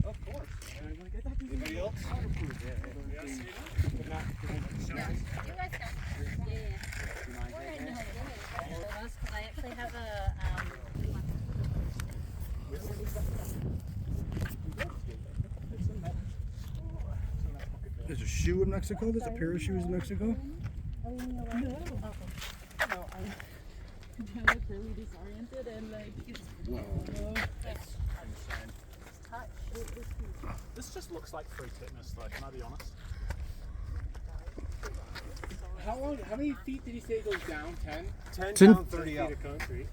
Of course. Anybody else? I actually have a There's a shoe in Mexico? There's a pair of shoes in Mexico? No, I'm like really disoriented and like it's This just looks like free fitness, though. Can I be honest? How many feet did he say goes down? 10? 10 down, 30 out. Of concrete.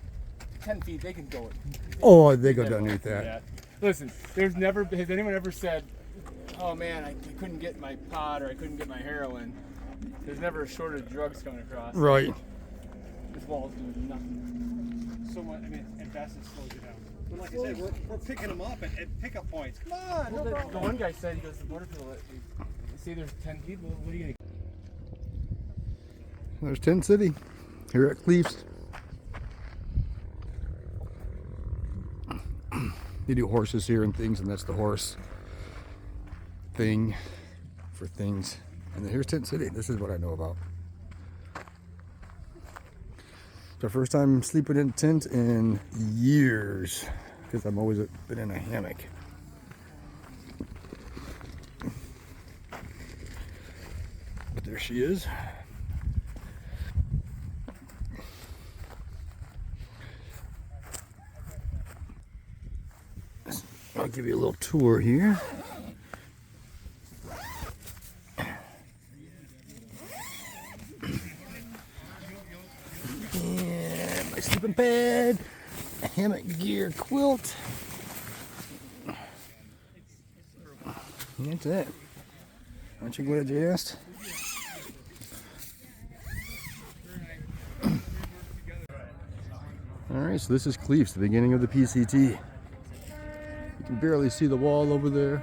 10 feet, they can go it. Oh, they go underneath that. Yeah. Listen, has anyone ever said, oh man, I couldn't get my pot or I couldn't get my heroin? There's never a shortage of drugs coming across. Right. This wall's doing nothing. So much, and Bassett slows you down. But like I said, we're picking them up at pickup points. Come on, Well, the one guy said, he goes, the border patrol, you see there's 10 people, what are you going to There's Tent City here at Cleves. They do horses here and things, and that's the horse thing for things. And then here's Tent City. This is what I know about. It's the first time sleeping in a tent in years, because I've always been in a hammock. But there she is. I'll give you a little tour here. And my sleeping pad, a hammock gear quilt. That's it. Aren't you glad you asked? Alright, so this is Cleves, the beginning of the PCT. You can barely see the wall over there.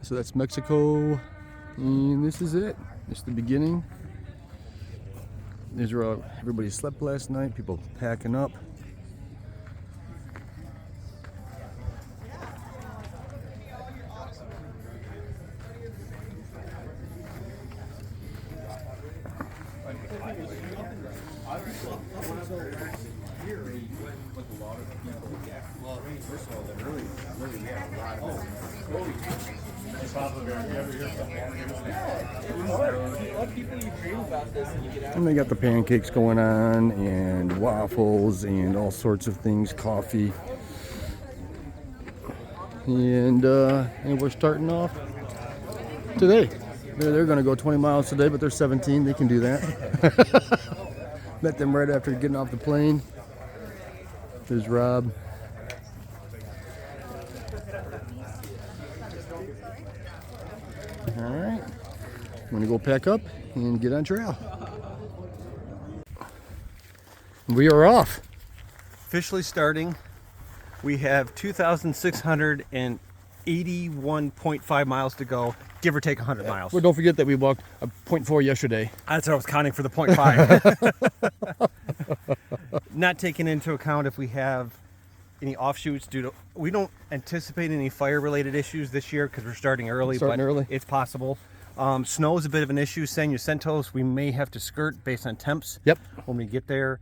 So that's Mexico, and this is it. It's the beginning. These are everybody slept last night, people packing up. And they got the pancakes going on, and waffles, and all sorts of things, coffee. And we're starting off today. They're going to go 20 miles today, but they're 17. They can do that. Met them right after getting off the plane. There's Rob. All right. I'm going to go pack up and get on trail. We are off. Officially starting. We have 2,681.5 miles to go, give or take 100 miles. Well, don't forget that we walked a 0.4 yesterday. That's what I was counting for the 0.5. Not taking into account if we have any offshoots due to, we don't anticipate any fire related issues this year because we're starting early, but it's possible. Snow is a bit of an issue. San Jacinto's, we may have to skirt based on temps. Yep. When we get there.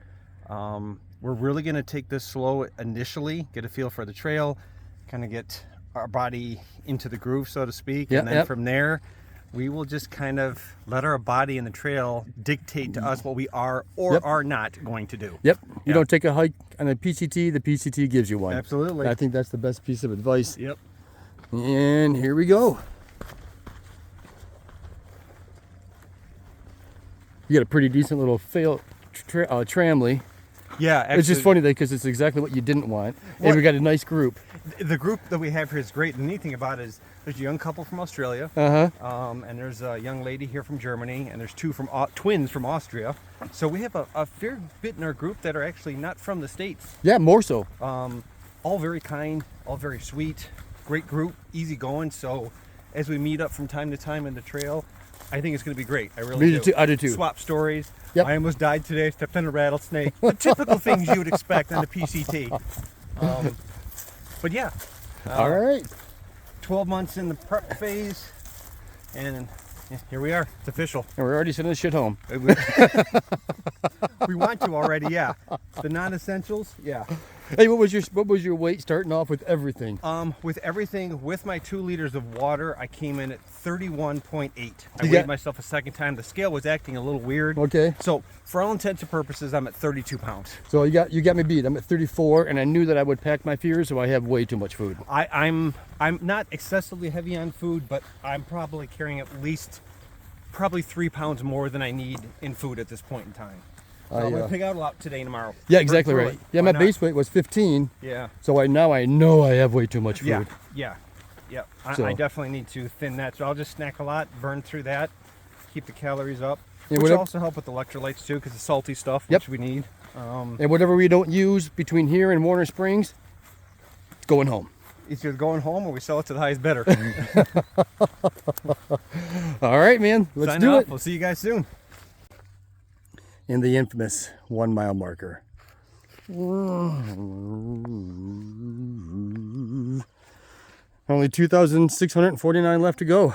We're really going to take this slow initially, get a feel for the trail, kind of get our body into the groove, so to speak. Yep, and then from there, we will just kind of let our body in the trail dictate to us what we are or are not going to do. Yep. You don't take a hike on a PCT, the PCT gives you one. Absolutely. I think that's the best piece of advice. Yep. And here we go. You got a pretty decent little tramley. Yeah, actually, it's just funny because it's exactly what you didn't want. And we got a nice group. The group that we have here is great. The neat thing about it is there's a young couple from Australia, and there's a young lady here from Germany, and there's twins from Austria. So we have a fair bit in our group that are actually not from the States. Yeah, more so. All very kind, all very sweet, great group, easy going. So as we meet up from time to time in the trail, I think it's going to be great. I really Me do. too. I do too. Swap stories. Yep. I almost died today. Stepped on a rattlesnake. The typical things you would expect on the PCT. But yeah. All right. 12 months in the prep phase, and yeah, here we are. It's official. And we're already sending this shit home. We want to already, yeah. The non-essentials, yeah. Hey, what was your weight starting off with everything? With everything, with my 2 liters of water, I came in at 31.8. I You weighed got- myself a second time. The scale was acting a little weird. Okay. So for all intents and purposes, I'm at 32 pounds. So you got me beat. I'm at 34, and I knew that I would pack my fears, so I have way too much food. I'm not excessively heavy on food, but I'm probably carrying at least probably 3 pounds more than I need in food at this point in time. So I'm gonna pig out a lot today and tomorrow. Yeah, Burn exactly through right. it. Yeah, Why my not? base weight was 15, Yeah. so I know I have way too much food. Yeah. So- I definitely need to thin that. So I'll just snack a lot, burn through that, keep the calories up, Yeah, which whatever- also help with electrolytes too, because the salty stuff, Yep. which we need. And whatever we don't use between here and Warner Springs, it's going home. It's either going home or we sell it to the highest bidder. All right, man. Let's Sign do off. it. We'll see you guys soon. In the infamous 1 mile marker. Only 2,649 left to go.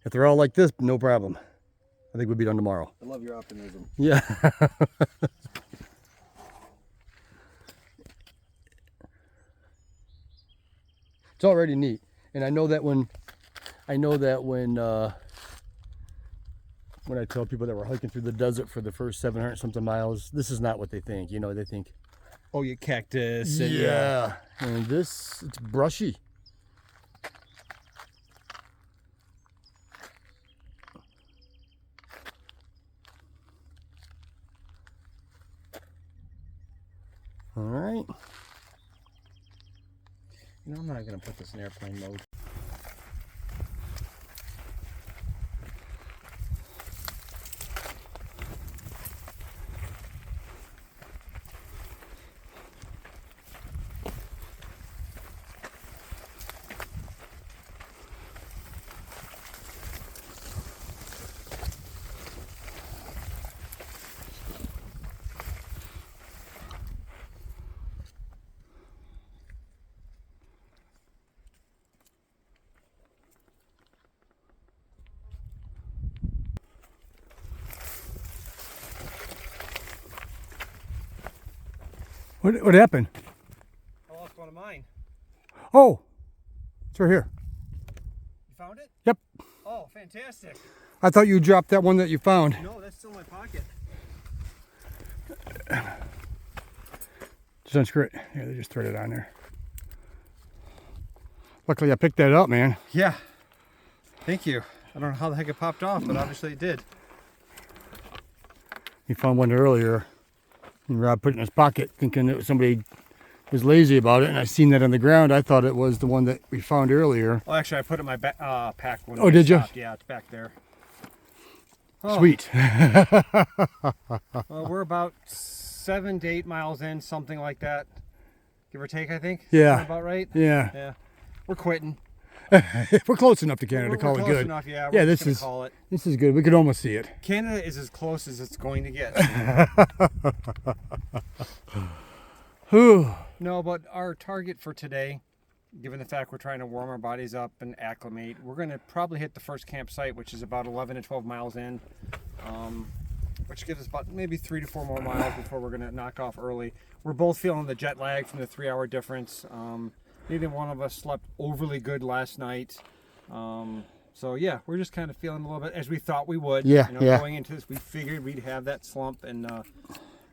If they're all like this, no problem. I think we'll be done tomorrow. I love your optimism. Yeah. It's already neat. And I know that when I tell people that we're hiking through the desert for the first 700 something miles, this is not what they think. You know, they think, Oh, you cactus. and- yeah. And this, it's brushy. All right. You know, I'm not going to put this in airplane mode. What happened? I lost one of mine. Oh, it's right here. You found it? Yep. Oh, fantastic. I thought you dropped that one that you found. No, that's still in my pocket. Just unscrew it. Yeah, they just thread it on there. Luckily, I picked that up, man. Yeah. Thank you. I don't know how the heck it popped off, but obviously it did. He found one earlier, and Rob put it in his pocket, thinking that somebody was lazy about it. And I seen that on the ground. I thought it was the one that we found earlier. Well, actually, I put it in my pack when Oh, I did you? stopped. Yeah, it's back there. Oh, Sweet. Well, we're about 7 to 8 miles in, something like that. Give or take, I think. Yeah. Sound about right? Yeah. Yeah. We're quitting. We're close enough to Canada We're to call it close good. enough, yeah. Yeah, We're this just is gonna call it. this is good. We could almost see it. Canada is as close as it's going to get. Whew. No, but our target for today, given the fact we're trying to warm our bodies up and acclimate, we're going to probably hit the first campsite, which is about 11 to 12 miles in, which gives us about maybe 3 to 4 more miles before we're going to knock off early. We're both feeling the jet lag from the 3-hour difference. Neither one of us slept overly good last night. So yeah, we're just kind of feeling a little bit as we thought we would. Yeah, you know, yeah. Going into this, we figured we'd have that slump, and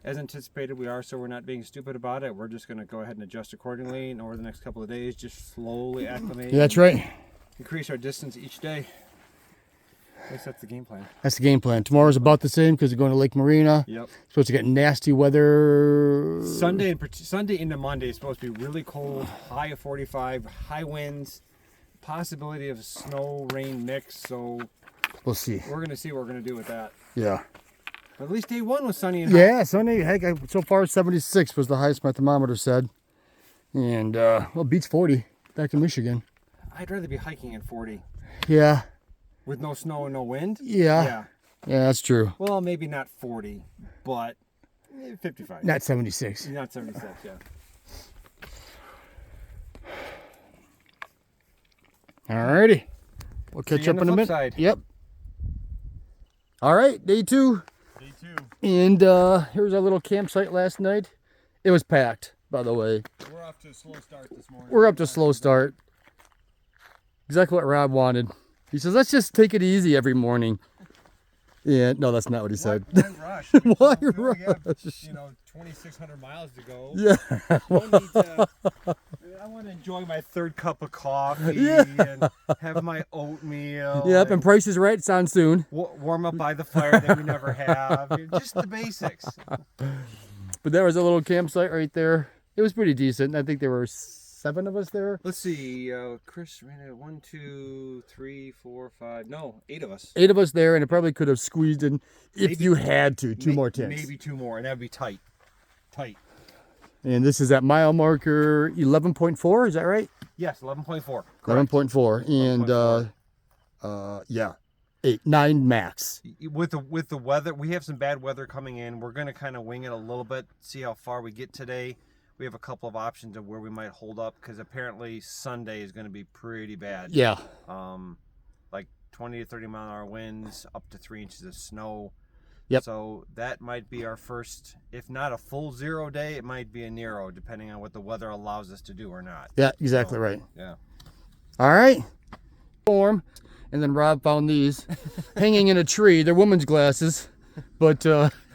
as anticipated, we are. So we're not being stupid about it. We're just going to go ahead and adjust accordingly, and over the next couple of days, just slowly acclimate. Yeah, that's right. Increase our distance each day. At least that's the game plan. That's the game plan. Tomorrow's about the same because we're going to Lake Marina. Yep. Supposed to get nasty weather. Sunday into Monday is supposed to be really cold, high of 45, high winds, possibility of snow rain mix. So We'll see. we're going to see what we're going to do with that. Yeah. But at least day one was sunny and hot. Yeah, Sunday, heck, so far 76 was the highest my thermometer said. And, well, beats 40 back in Michigan. I'd rather be hiking at 40. Yeah. With no snow and no wind? Yeah, that's true. Well, maybe not 40, but 55. Not 76. Not 76, yeah. Alrighty. We'll catch you up on in the a flip minute. side. Yep. All right, day 2. Day 2. And here's our little campsite last night. It was packed, by the way. We're off to a slow start this morning. We're up to slow start. Exactly what Rob wanted. He says, let's just take it easy every morning. Yeah, no, that's not what he said. Why rush? Why We only have, rush? 2,600 miles to go. Yeah. I want to enjoy my third cup of coffee Yeah. and have my oatmeal. Yep, and Price is Right. It's on soon. Warm up by the fire that we never have. Just the basics. But there was a little campsite right there. It was pretty decent. I think there were 7 of us there. Let's see. Chris ran it 1, 2, 3, 4, 5. No, 8 of us. 8 of us there, and it probably could have squeezed in if Maybe- you had to. 2 more tents. Maybe 2 more, and that'd be tight. Tight. And this is at mile marker 11.4. Is that right? Yes, 11.4. 11.4. And 11.4. yeah, 9 max. With the weather, we have some bad weather coming in. We're gonna kind of wing it a little bit, see how far we get today. We have a couple of options of where we might hold up because apparently Sunday is going to be pretty bad. Yeah. Like 20 to 30 mile an hour winds, up to 3 inches of snow. Yep. So that might be our first, if not a full 0 day, it might be a narrow, depending on what the weather allows us to do or not. Yeah, exactly right. Yeah. All right. Form. And then Rob found these hanging in a tree. They're women's glasses, but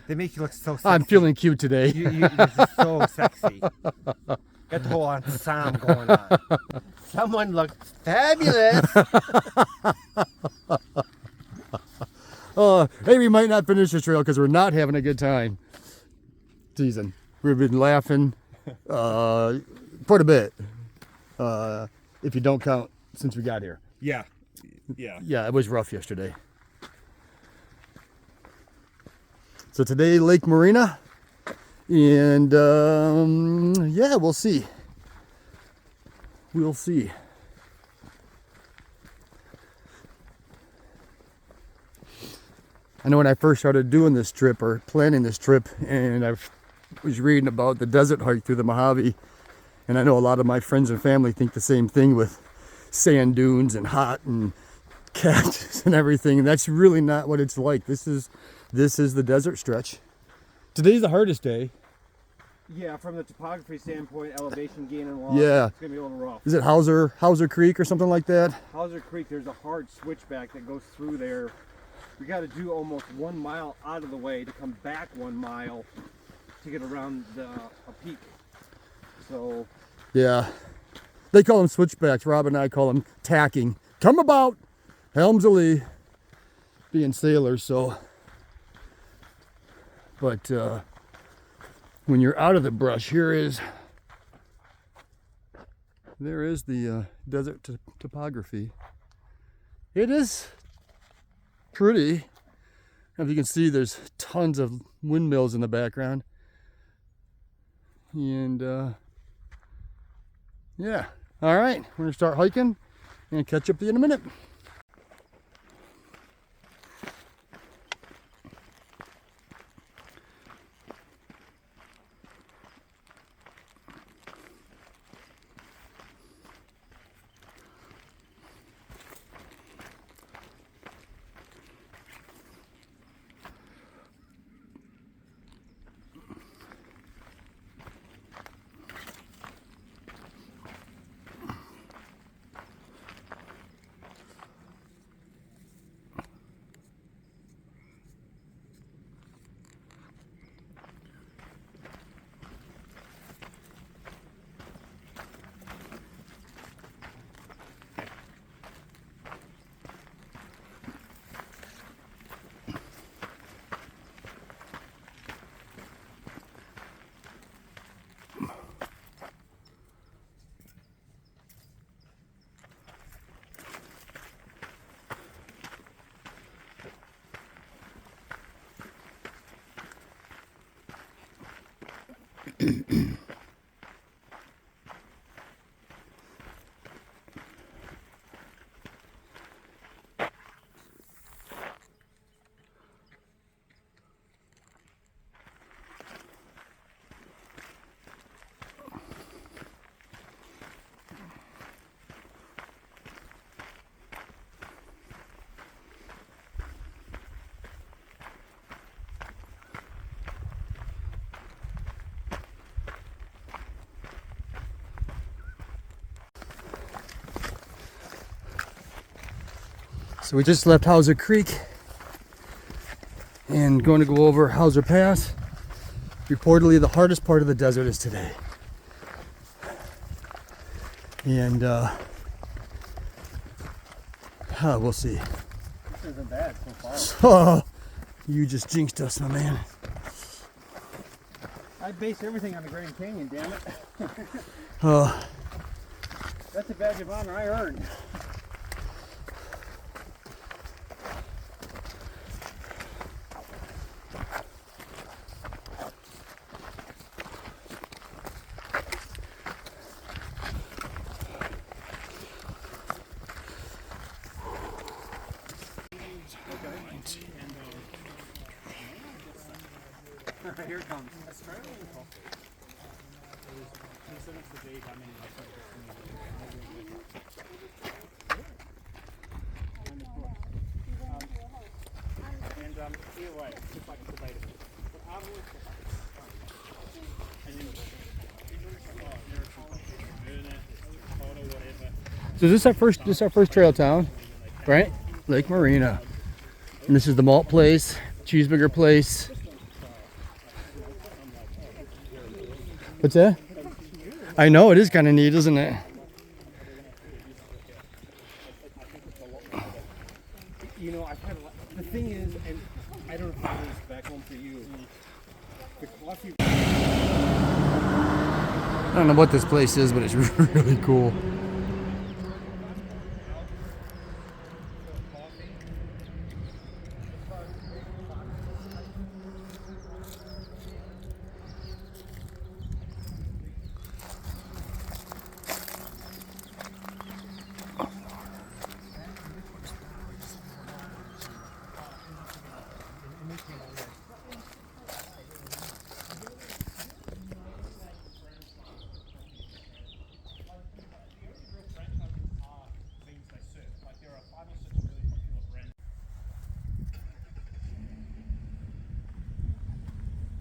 They make you look so sexy. I'm feeling cute today. You're just so sexy. Got the whole ensemble going on. Someone looks fabulous. Hey, we might not finish the trail because we're not having a good time. Teasing. We've been laughing quite a bit. If you don't count since we got here. Yeah. Yeah. Yeah, it was rough yesterday. So today, Lake Marina. And yeah, we'll see. We'll see. I know when I first started doing this trip or planning this trip, and I was reading about the desert hike through the Mojave, and I know a lot of my friends and family think the same thing with sand dunes and hot and cactus and everything, and that's really not what it's like. This is the desert stretch. Today's the hardest day. Yeah, from the topography standpoint, elevation gain and loss, Yeah. it's going to be a little rough. Is it Hauser Creek or something like that? Hauser Creek, there's a hard switchback that goes through there. We got to do almost 1 mile out of the way to come back 1 mile to get around a peak. So, Yeah. They call them switchbacks. Rob and I call them tacking. Come about, helms a lee, being sailors, so. But when you're out of the brush, there is the desert topography. It is pretty. If you can see, there's tons of windmills in the background. And yeah. All right, we're gonna start hiking and catch up to you in a minute. So we just left Hauser Creek and going to go over Hauser Pass. Reportedly the hardest part of the desert is today. And we'll see. This isn't bad so far. So, you just jinxed us, my man. I base everything on the Grand Canyon, damn it. Uh, That's a badge of honor I earned. Here it comes. So this is our first trail town, right? Lake Marina. And this is the malt place, cheeseburger place. What's that? I know, it is kind of neat, isn't it? You know, I've had a lot. The thing is, and I don't know if it is back home for you. The coffee. I don't know what this place is, but it's really cool.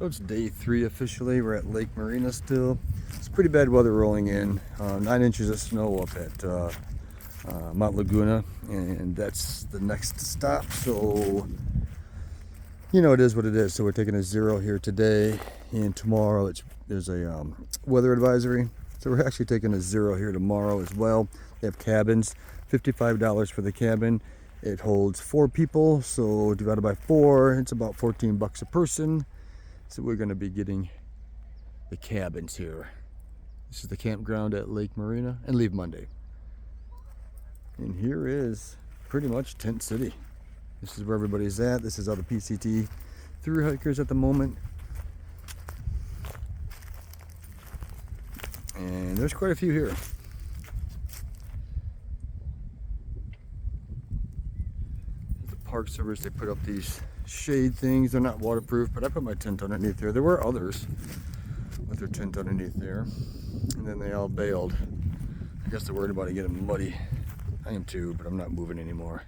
So it's day 3 officially. We're at Lake Marina still. It's pretty bad weather rolling in. 9 inches of snow up at Mount Laguna, and that's the next stop. So, you know, it is what it is. So we're taking a 0 here today, and tomorrow there's a weather advisory. So we're actually taking a 0 here tomorrow as well. They have cabins, $55 for the cabin. It holds 4 people, so divided by 4, it's about $14 a person. So we're going to be getting the cabins here. This is the campground at Lake Marina, and leave Monday. And here is pretty much Tent City. This is where everybody's at. This is all the PCT through hikers at the moment. And there's quite a few here. The Park Service, they put up these shade things. They're not waterproof, but I put my tent underneath there. There were others with their tent underneath there, and then they all bailed. I guess they're worried about it getting muddy. I am too, but I'm not moving anymore.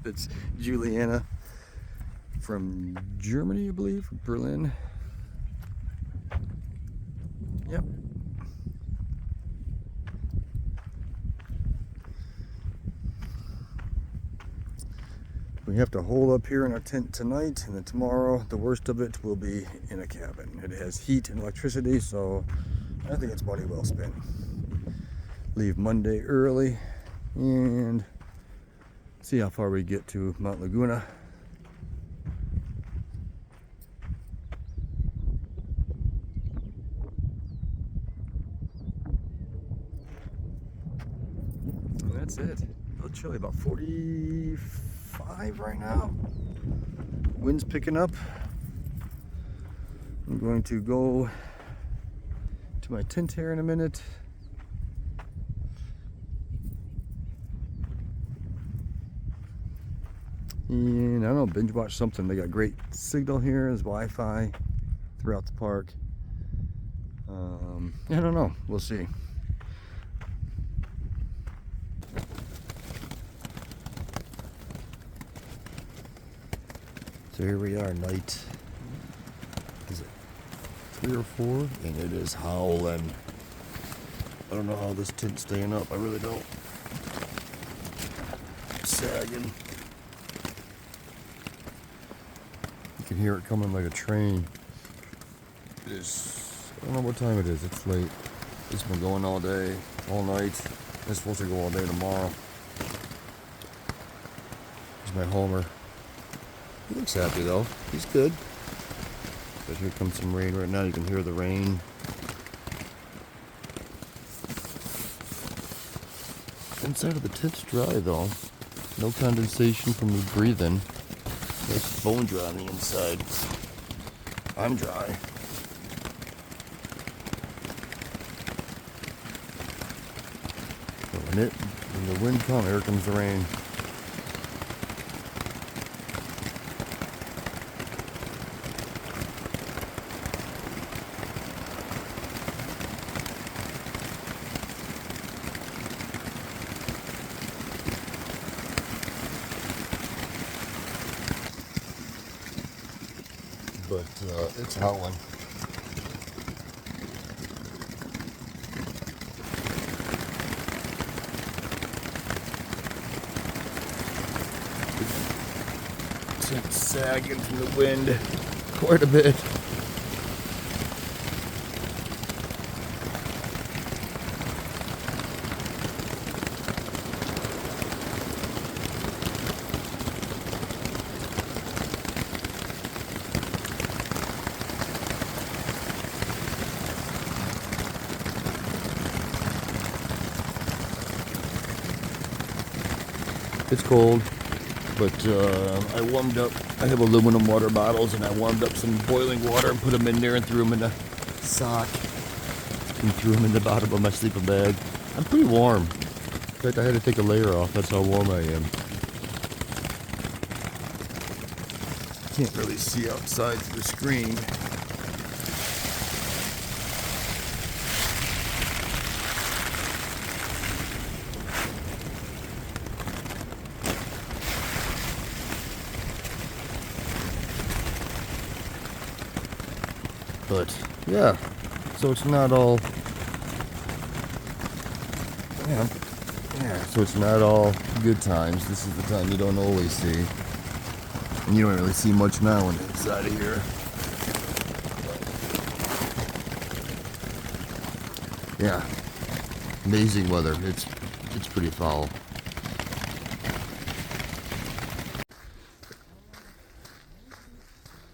That's Juliana from Germany, I believe, Berlin. Yep. We have to hole up here in our tent tonight, and then tomorrow the worst of it will be in a cabin. It has heat and electricity, so I think it's money well spent. Leave Monday early and see how far we get to Mount Laguna. And that's it. A little chilly, about 45 right now. Wind's picking up. I'm going to go to my tent here in a minute. And I don't know, binge watch something. They got great signal here. There's Wi-Fi throughout the park. I don't know. We'll see. So here we are, night. Is it 3 or 4? And it is howling. I don't know how this tent's staying up. I really don't. Sagging. You can hear it coming like a train. It is, I don't know what time it is. It's late. It's been going all day, all night. It's supposed to go all day tomorrow. Here's my Homer. He looks happy though. He's good. But here comes some rain right now. You can hear the rain. Inside of the tent's dry though. No condensation from the breathing. It's bone dry on the inside. I'm dry. So when the wind comes, here comes the rain. But it's howling. It's sagging from the wind quite a bit. It's cold, but I warmed up. I have aluminum water bottles, and I warmed up some boiling water and put them in there and threw them in a sock and threw them in the bottom of my sleeping bag. I'm pretty warm. In fact, I had to take a layer off. That's how warm I am. Can't really see outside through the screen. But yeah, so it's not all so it's not all good times. This is the time you don't always see. And you don't really see much now when you're inside of here. But yeah. Amazing weather. It's pretty foul.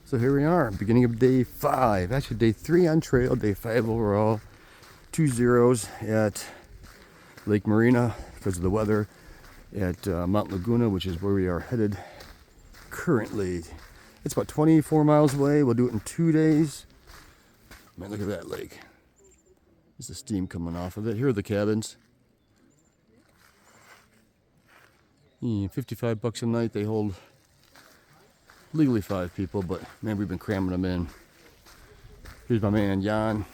So here we are, beginning of day 5. Actually, day 3 on trail, day 5 overall. 2 zeros at Lake Marina because of the weather. At Mount Laguna, which is where we are headed currently. It's about 24 miles away. We'll do it in 2 days. Man, look at that lake. There's the steam coming off of it. Here are the cabins. $55 a night. They hold legally 5 people, but man, we've been cramming them in. Here's my man Jan.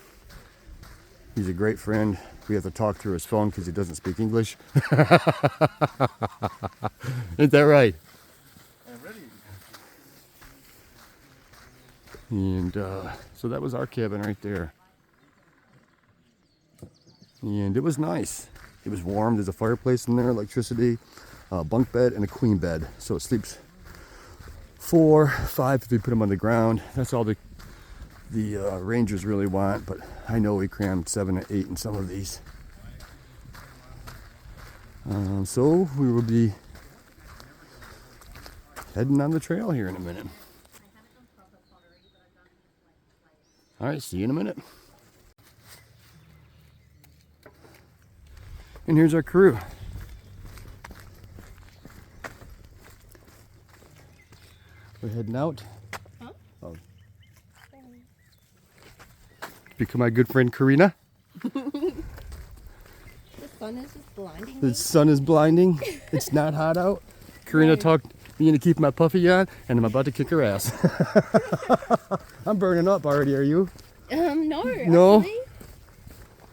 He's a great friend. We have to talk through his phone because he doesn't speak English. Ain't that right? I'm ready. And so that was our cabin right there. And it was nice. It was warm. There's a fireplace in there, electricity, bunk bed, and a queen bed. So it sleeps 4, 5 if we put them on the ground. That's all the rangers really want, but I know we crammed 7 or 8 in some of these. So we will be heading on the trail here in a minute. All right, see you in a minute. And here's our crew. We're heading out. Huh? Oh. Become my good friend Karina. The sun is just blinding The me. sun is blinding. It's not hot out. Karina talked me into keeping my puffy on, and I'm about to kick her ass. I'm burning up already. Are you? No. No? Actually,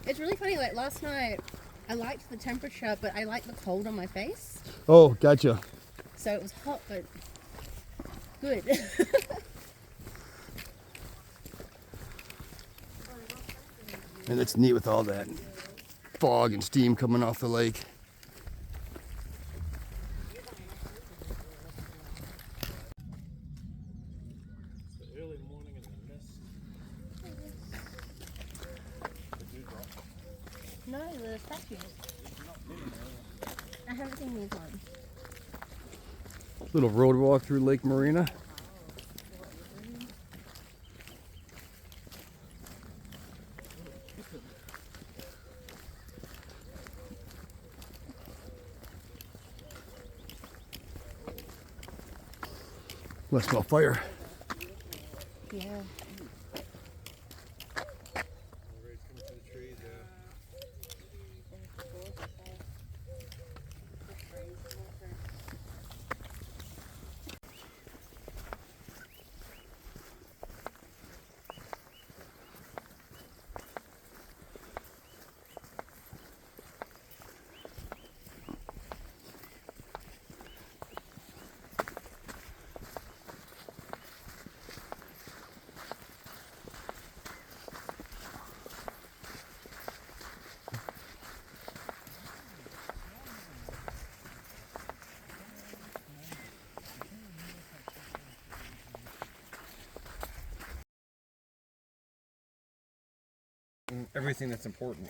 it's really funny. Like last night, I liked the temperature, but I liked the cold on my face. Oh, gotcha. So it was hot, but Good. And it's neat with all that fog and steam coming off the lake. Early morning in the mist. No, the statues. I haven't seen these ones. Little road walk through Lake Marina. Let's smell fire. Yeah. Everything that's important.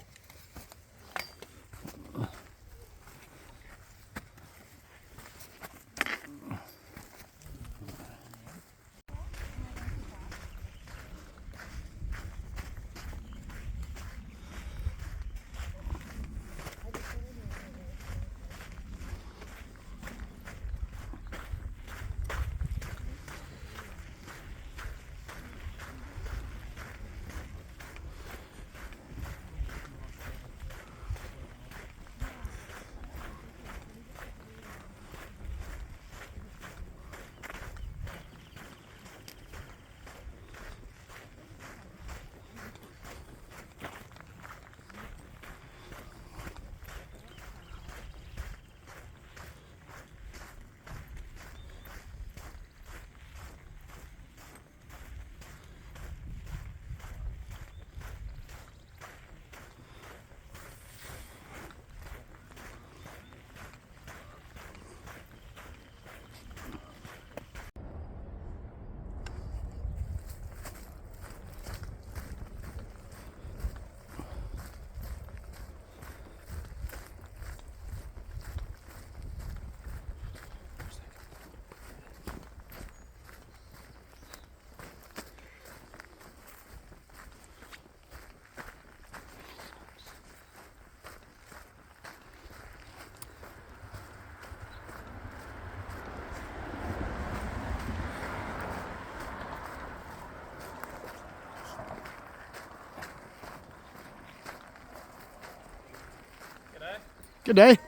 Good day.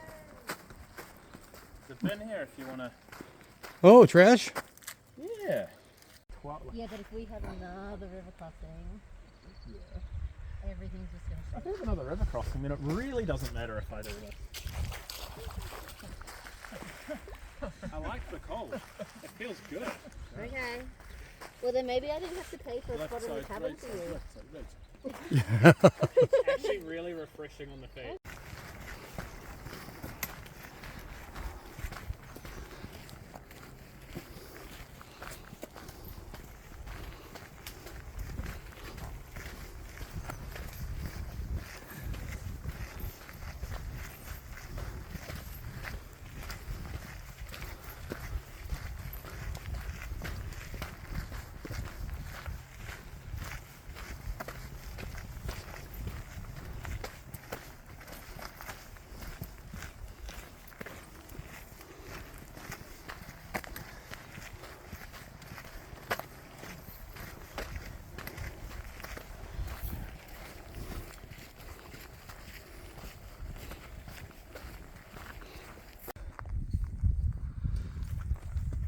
The bin here if you want to. Oh, trash? Yeah. Yeah, but if we have another river crossing, everything's just gonna If there's another river crossing, then it really doesn't matter if I do this. I like the cold. It feels good. Okay. Well, then maybe I didn't have to pay for a spot in the cabin for you. It's actually really refreshing on the feet.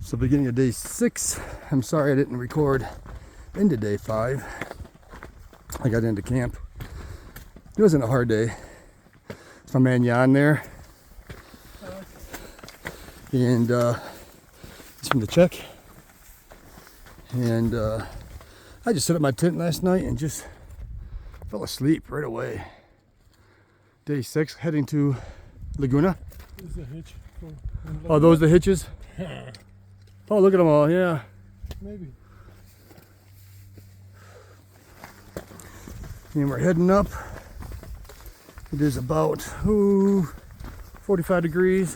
So beginning of day 6, I'm sorry I didn't record into day 5. I got into camp. It wasn't a hard day. It's my man Jan there. And he's from the Czech. And I just set up my tent last night and just fell asleep right away. Day 6, heading to Laguna. There's a hitch. Oh, those the hitches? Oh, look at them all, yeah. Maybe. And we're heading up. It is about 45 degrees.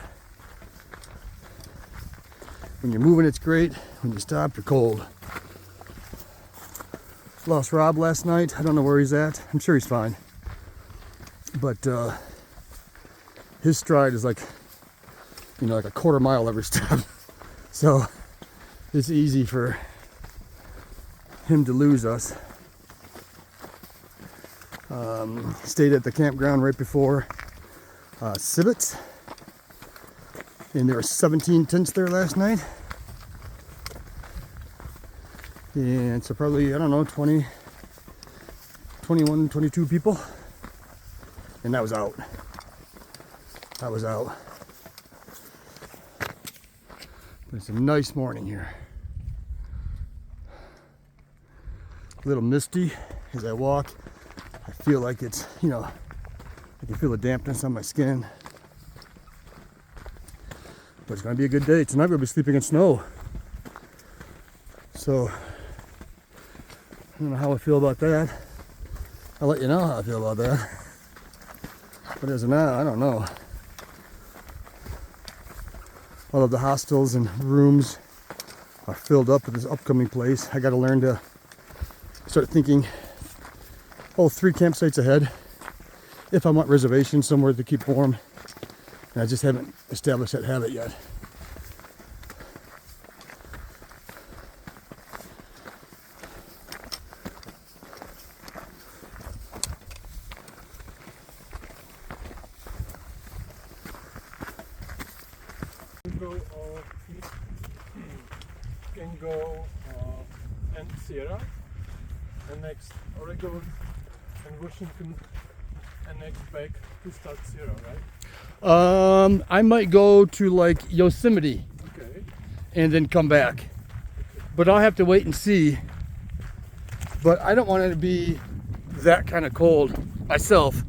When you're moving, it's great. When you stop, you're cold. Lost Rob last night. I don't know where he's at. I'm sure he's fine. But his stride is like, like a quarter mile every step. So it's easy for him to lose us. Stayed at the campground right before Civet, and there were 17 tents there last night, and so probably, I don't know, 20, 21, 22 people, and that was out. But it's a nice morning here. A little misty as I walk. I feel like it's, I can feel the dampness on my skin. But it's going to be a good day. Tonight we'll be sleeping in snow. So, I don't know how I feel about that. I'll let you know how I feel about that. But as of now, I don't know. All of the hostels and rooms are filled up at this upcoming place. I got to learn to start thinking 3 campsites ahead if I want reservations somewhere to keep warm. And I just haven't established that habit yet. Can go and Sierra, and next Oregon and Washington, and next back to start Sierra, right? I might go to like Yosemite Okay. and then come back. But I'll have to wait and see. But I don't want it to be that kind of cold myself.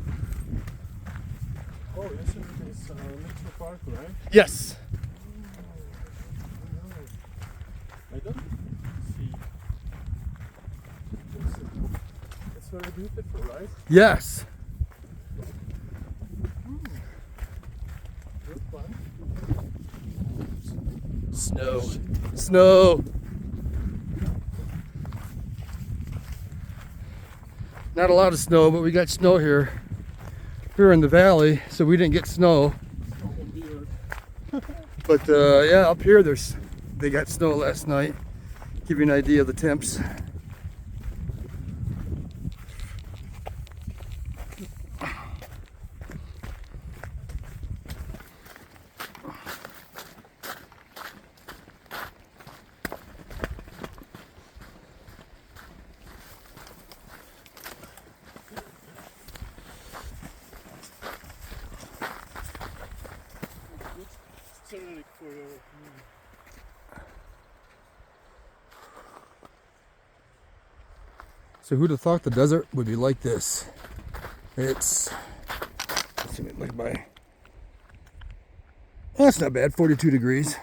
Oh, Yosemite is National Park, right? Yes. I don't see. It's very beautiful, right? Yes. Good fun. Snow. Not a lot of snow, but we got snow here. We're in the valley, so we didn't get snow. But yeah, up here they got snow last night. Give you an idea of the temps. Certainly for your So who'd have thought the desert would be like this? It's, let's see, like that's not bad, 42 degrees.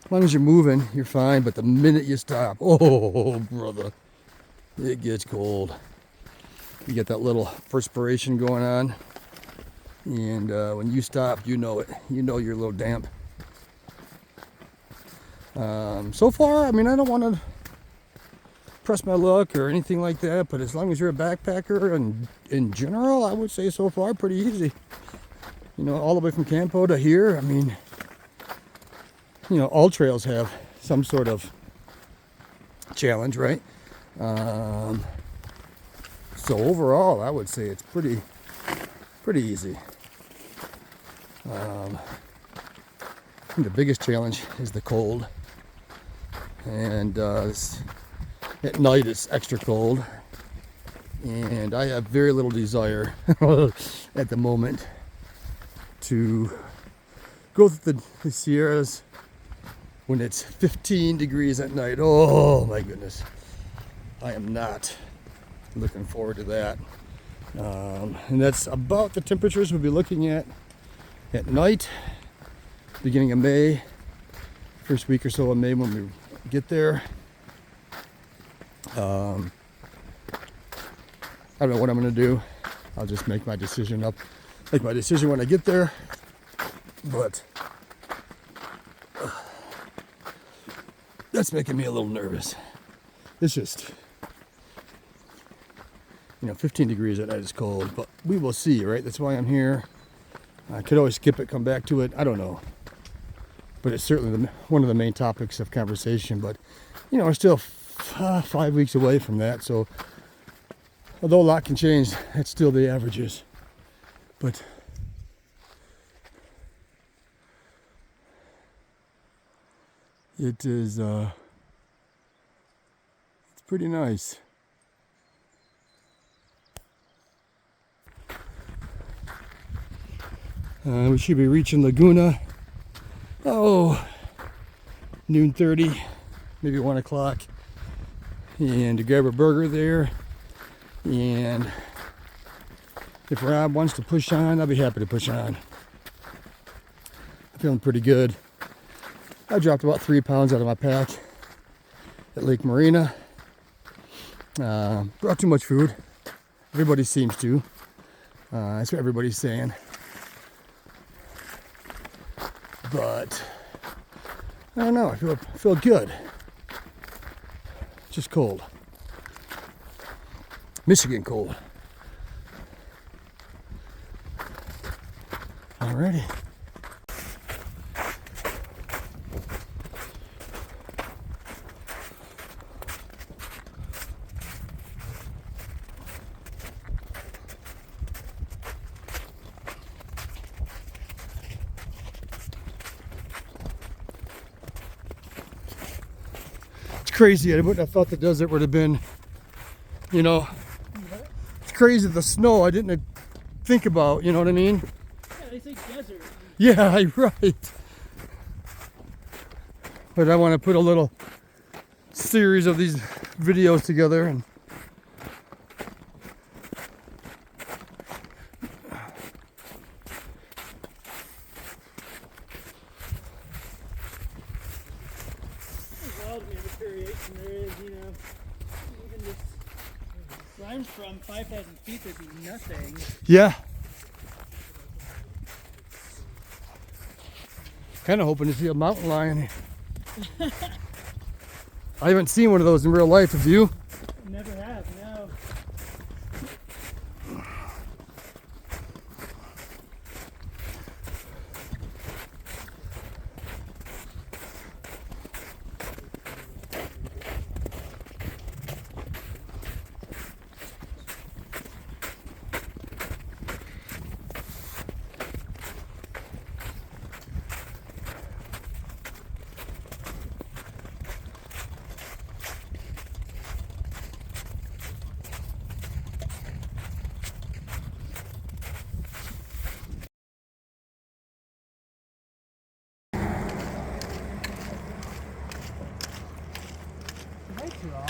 As long as you're moving, you're fine, but the minute you stop, oh brother, it gets cold. You get that little perspiration going on, and when you stop, you know it. You know you're a little damp. So far, I mean, I don't want to press my luck or anything like that, but as long as you're a backpacker and in general, I would say so far pretty easy. All the way from Campo to here, I mean, all trails have some sort of challenge, right? So overall, I would say it's pretty easy. I think the biggest challenge is the cold, and at night it's extra cold, and I have very little desire at the moment to go through the Sierras when it's 15 degrees at night. Oh my goodness. I am not looking forward to that. And that's about the temperatures we'll be looking at night, beginning of May, first week or so of May when we get there. I don't know what I'm going to do. I'll just make my decision when I get there. But that's making me a little nervous. It's just, 15 degrees at night is cold, but we will see, right? That's why I'm here. I could always skip it, come back to it. I don't know. But it's certainly one of the main topics of conversation. But, we're still 5 weeks away from that. So, although a lot can change, that's still the averages. But it is, it's pretty nice. We should be reaching Laguna, noon 30, maybe 1 o'clock. And to grab a burger there. And if Rob wants to push on, I'll be happy to push on. I'm feeling pretty good. I dropped about 3 pounds out of my pack at Lake Marina. Brought too much food. Everybody seems to. That's what everybody's saying. But I don't know. I feel good. Just cold. Michigan cold. Alrighty. Crazy. I wouldn't have thought the desert would have been, it's crazy. The snow I didn't think about, you know what I mean? Yeah, they say desert. Yeah, right. But I want to put a little series of these videos together and variation there is, even this, where I'm from, 5,000 feet, there'd be nothing. yeah. Kind of hoping to see a mountain lion. I haven't seen one of those in real life, have you? Never have, no.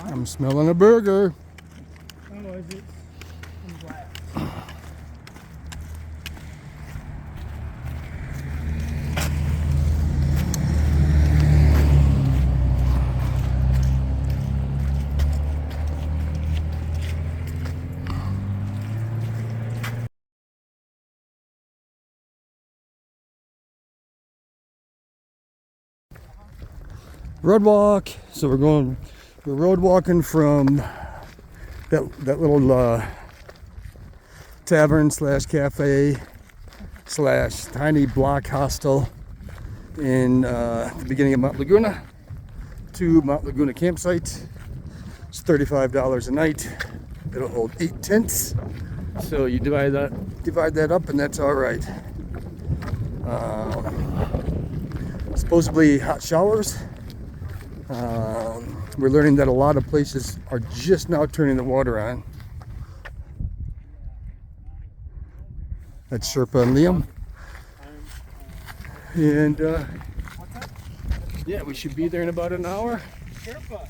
I'm smelling a burger. Oh, is it? Black. Road walk. So we're road walking from that little tavern / cafe / tiny block hostel in the beginning of Mount Laguna to Mount Laguna campsite. It's $35 a night. It'll hold 8 tents. So you divide that up, and that's all right. Supposedly hot showers. We're learning that a lot of places are just now turning the water on. That's Sherpa and Liam. And Yeah, we should be there in about an hour. Sherpa.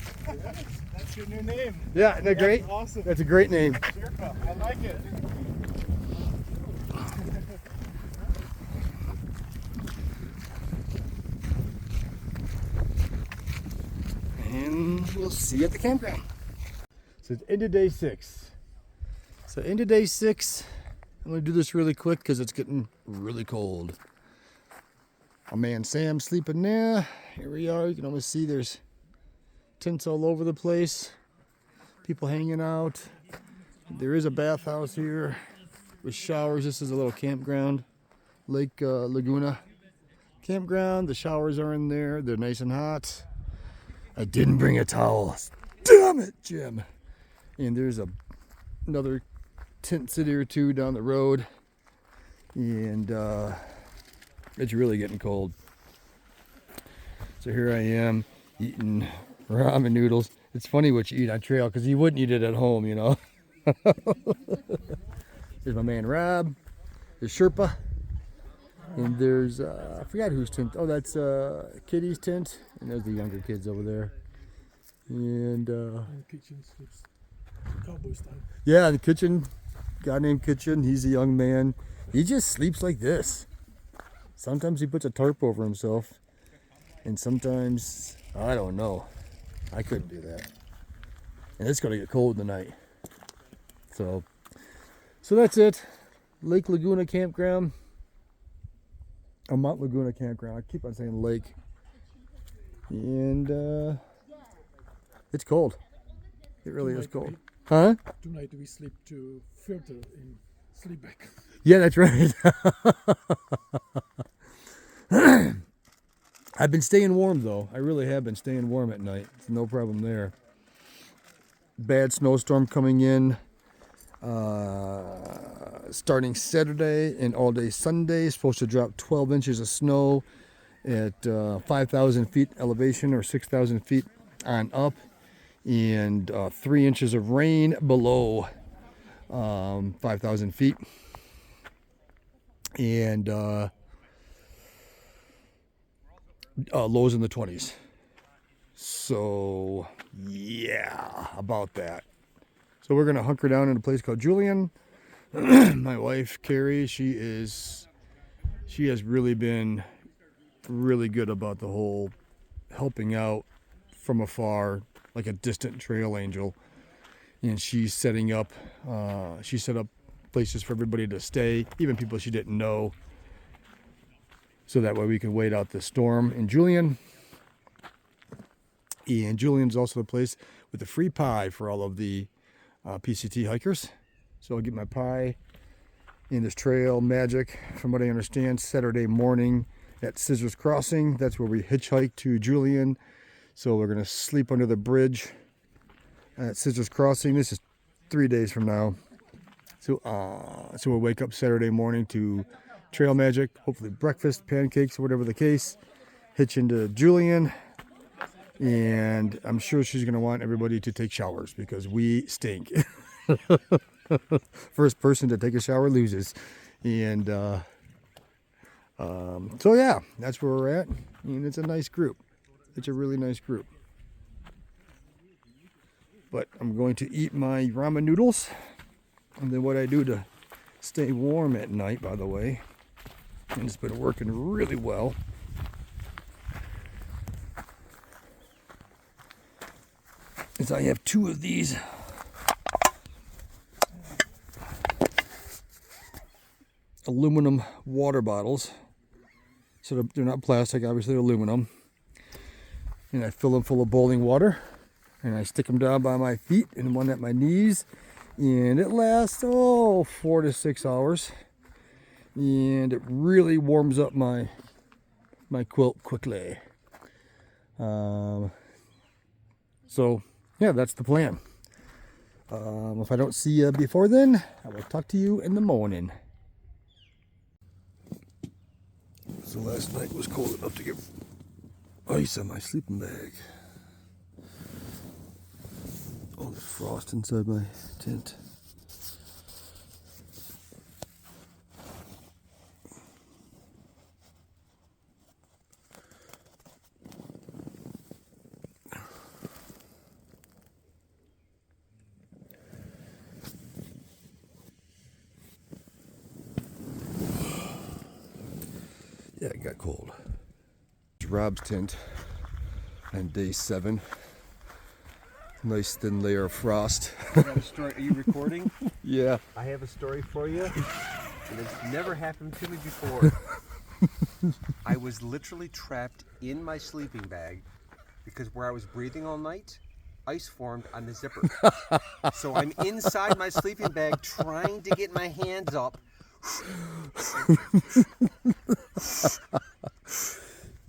That's your new name. Yeah, isn't that great? That's awesome. That's a great name. Sherpa. I like it. And we'll see you at the campground. So it's into day 6. So into day 6, I'm gonna do this really quick because it's getting really cold. Our man Sam's sleeping there. Here we are. You can almost see there's tents all over the place. People hanging out. There is a bathhouse here with showers. This is a little campground, Lake Laguna campground. The showers are in there. They're nice and hot. I didn't bring a towel. Damn it, Jim. And there's another tent city or two down the road. And it's really getting cold. So here I am eating ramen noodles. It's funny what you eat on trail because you wouldn't eat it at home, you know. There's my man Rob. There's Sherpa. And there's, I forgot whose tent. Oh, that's Kitty's tent. And there's the younger kids over there. And, Kitchen sleeps cowboy style. yeah, the kitchen, guy named Kitchen. He's a young man. He just sleeps like this. Sometimes he puts a tarp over himself. And sometimes, I don't know. I couldn't do that. And it's going to get cold tonight. So that's it. Lake Laguna Campground. Oh, Mount Laguna Campground. I keep on saying lake. And it's cold. It really is cold. Huh? Tonight we sleep to filter in sleep bag. Yeah, that's right. I've been staying warm though. I really have been staying warm at night. No problem there. Bad snowstorm coming in. Starting Saturday and all day Sunday. Supposed to drop 12 inches of snow at 5,000 feet elevation or 6,000 feet on up. And 3 inches of rain below 5,000 feet. And lows in the 20s. So, yeah, about that. So we're going to hunker down in a place called Julian. My wife, Carrie, she has really been really good about the whole helping out from afar, like a distant trail angel. And she's setting up, she set up places for everybody to stay, even people she didn't know. So that way we can wait out the storm in Julian. And Julian's also the place with the free pie for all of the PCT hikers. So I'll get my pie in this trail magic, from what I understand, Saturday morning at Scissors Crossing. That's where we hitchhike to Julian. So we're gonna sleep under the bridge at Scissors Crossing. This is 3 days from now. So we'll wake up Saturday morning to trail magic, hopefully breakfast, pancakes, or whatever the case. Hitch into Julian. And I'm sure she's going to want everybody to take showers because we stink. First person to take a shower loses. And so, yeah, that's where we're at. And it's a nice group. It's a really nice group. But I'm going to eat my ramen noodles. And then what I do to stay warm at night, by the way, and it's been working really well, is I have 2 of these aluminum water bottles. So they're not plastic, obviously they're aluminum. And I fill them full of boiling water. And I stick them down by my feet and one at my knees. And it lasts, 4 to 6 hours. And it really warms up my quilt quickly. So, yeah, that's the plan. If I don't see you before then, I will talk to you in the morning. So last night was cold enough to get ice on my sleeping bag. Oh, there's frost inside my tent. Yeah, it got cold. Rob's tent and day 7. Nice thin layer of frost. I got a story. Are you recording? Yeah. I have a story for you, and it's never happened to me before. I was literally trapped in my sleeping bag because where I was breathing all night, ice formed on the zipper. So I'm inside my sleeping bag trying to get my hands up.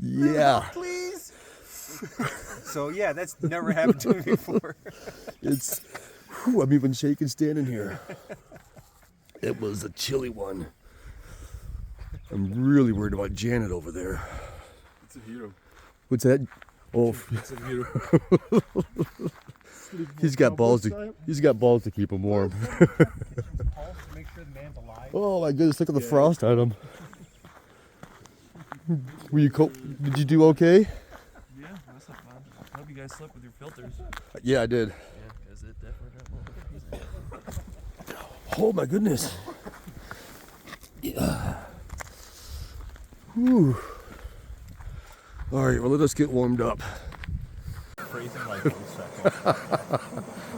Yeah. Please. So yeah, that's never happened to me before. It's, whew, I'm even shaking standing here. It was a chilly one. I'm really worried about Janet over there. It's a hero. What's that? Oh, It's a hero. he's got balls to keep him warm. Make sure the man's alive. Oh my goodness, look at the frost on him. Were you did you do okay? Yeah, that's not bad. I hope you guys slept with your filters. Yeah, I did. Yeah, because it definitely got more. Oh my goodness. Yeah. Whew. All right, well, let us get warmed up. Freezing like 1 second.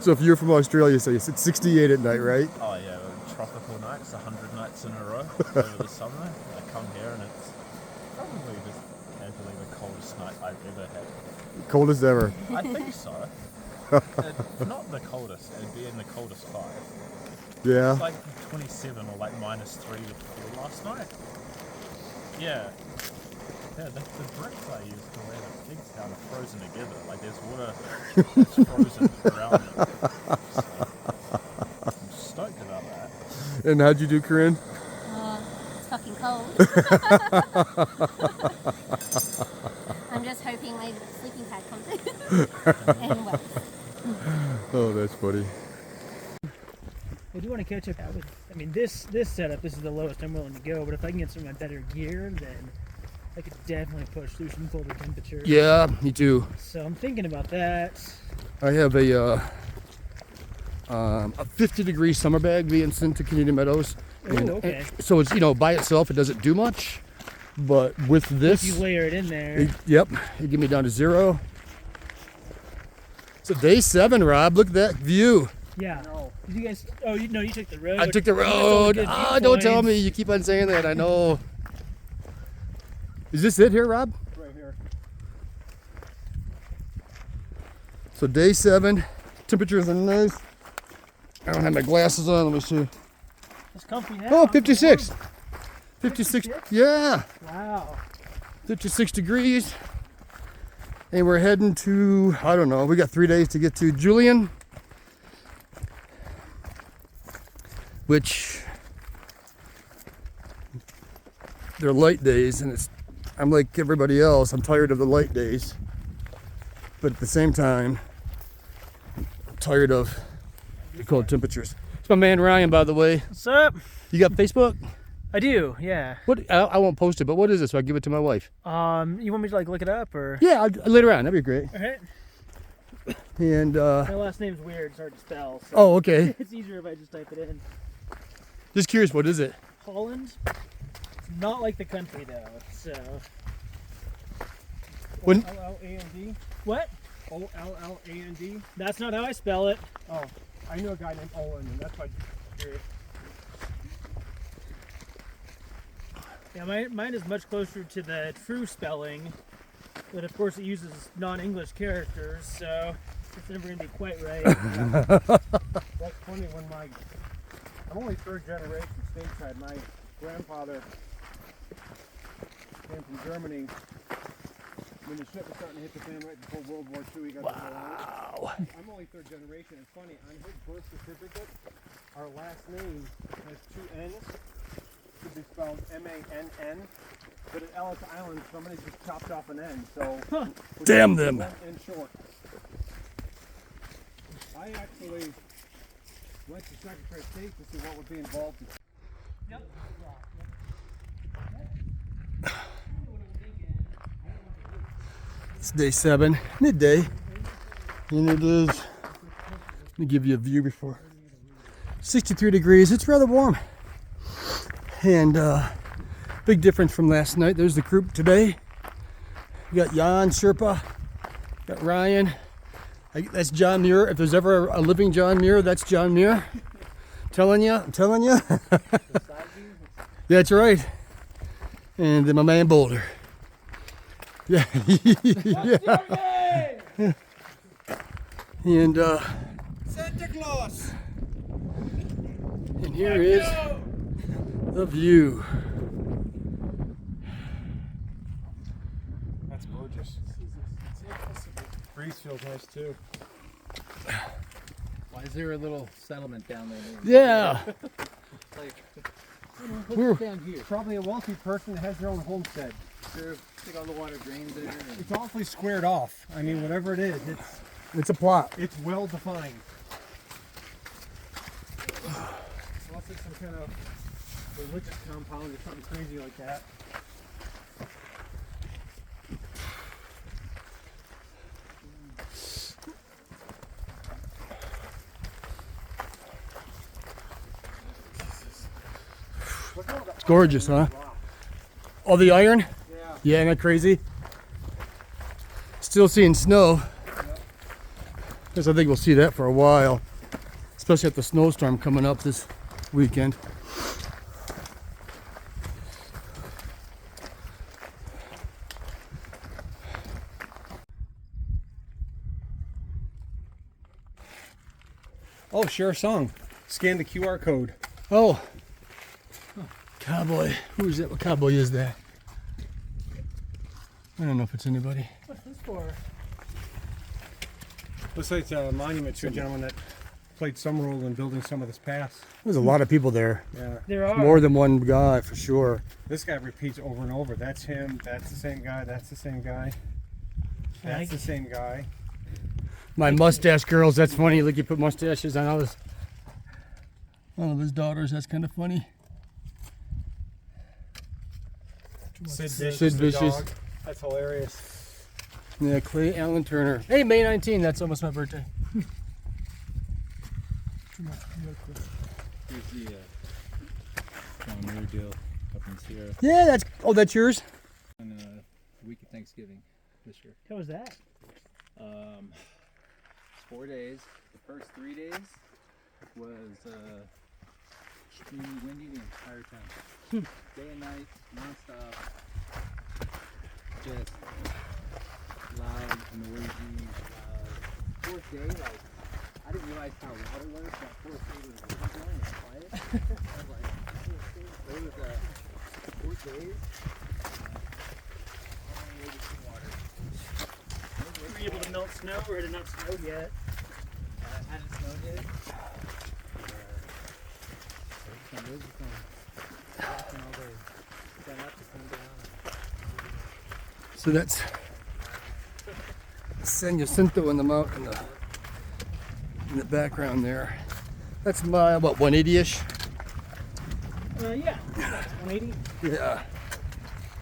So if you're from Australia, so it's 68 at night, right? Oh yeah, tropical nights, 100 nights in a row over the summer. I come here and it's probably just casually the coldest night I've ever had. Coldest ever. I think so. Not the coldest, it'd be in the coldest 5. Yeah. It's like 27 or like -3 before last night. Yeah. Yeah, the bricks I used to lay the pigs down are frozen together. Like there's water that's frozen around them. So, I'm stoked about that. And how'd you do, Corinne? It's fucking cold. I'm just hoping my sleeping pad comes in. And well. Oh, that's funny. I do want to catch up with, I mean, this setup, this is the lowest I'm willing to go, but if I can get some of my better gear, then I could definitely push through some colder temperatures. Yeah, me too. So I'm thinking about that. I have a 50-degree summer bag being sent to Canadian Meadows. Oh, okay. So it's, by itself, it doesn't do much. But with this, If you layer it in there. yep, it get me down to 0. So day 7, Rob, look at that view. Yeah. Did you guys, you took the road. I took the You guys all road. good Don't tell viewpoints. me. You keep on saying that. I know. Is this it here, Rob? Right here. So day 7, temperatures are nice. I don't have my glasses on. Let me see. It's comfy now. Oh, 56. 56. Yeah. Wow. 56 degrees. And we're heading to, I don't know, we got 3 days to get to Julian. Which, they're light days, and I'm like everybody else, I'm tired of the light days. But at the same time, I'm tired of the cold temperatures. It's my man Ryan, by the way. What's up? You got Facebook? I do, yeah. What? I won't post it, but what is it so I give it to my wife? You want me to look it up or? Yeah, later on, that'd be great. All right. And, My last name's weird, it's hard to spell. So oh, okay. it's easier if I just type it in. Just curious, what is it? Holland. It's not like the country though. So. When- O-L-L-A-N-D? What? O-L-L-A-N-D? That's not how I spell it. Oh, I knew a guy named Owen, and that's why I'm curious. Yeah, mine is much closer to the true spelling, but of course it uses non-English characters, so it's never gonna be quite right. That's funny when I'm only 3rd generation stateside. My grandfather came from Germany when the ship was starting to hit the fan right before World War II. He got Wow. I'm only 3rd generation. It's funny, on his birth certificate, our last name has 2 N's. Should be spelled M-A-N-N. But at Ellis Island, somebody just chopped off an N. So we're Damn just them. one N short. I actually went to Secretary of State to see what would be involved. Yep. It's day 7, midday, and it is, let me give you a view before, 63 degrees, it's rather warm, and Big difference from last night. There's the group today. We got Jan Sherpa, got Ryan. That's John Muir. If there's ever a living John Muir, that's John Muir. I'm telling you. That's right. And then my man Boulder. Yeah. Yeah. And Santa Claus. and here is the view. That's gorgeous. Breeze feels nice too. Why is there a little settlement down there? Yeah. Like, We're- down here. Probably a wealthy person that has their own homestead. Sure, like all the water drains there. And It's awfully squared off. I mean, whatever it is, It's a plot. it's well defined. Unless it's some kind of religious compound or something crazy like that. It's gorgeous, huh? Oh, the iron? Yeah. Yeah, isn't that crazy? Still seeing snow. Because I think we'll see that for a while. Especially at the snowstorm coming up this weekend. Oh, share a song. Scan the QR code. Oh. Cowboy. Who's that? What cowboy is that? I don't know if it's anybody. What's this for? Looks like it's a monument to a gentleman that played some role in building some of this pass. There's a lot of people there. Yeah. There are. More than one guy for sure. This guy repeats over and over. That's him. That's the same guy. That's the same guy. That's the same guy. My mustache girls, that's funny. Look, you put mustaches on all of his daughters. That's kind of funny. Sid Sid Vicious. the Vicious. dog. That's hilarious. Yeah, Clay Allen Turner. Hey, May 19, that's almost my birthday. Here's the John Muir deal up in Sierra Yeah, that's yours? on the week of Thanksgiving this year. How was that? It's 4 days. The first 3 days was extremely windy the entire time. Day and night, non-stop. Just loud, noisy, Fourth day, like, I didn't realize how loud it was. That fourth day was really going and quiet. I was like, it was 4 days. Were you able to melt snow or had it not snowed yet? Hadn't snowed yet. Some days it's walking all day. Got up to come down. So that's San Jacinto in the mountain in the background there. That's my, what, 180-ish? Yeah. 180. Yeah.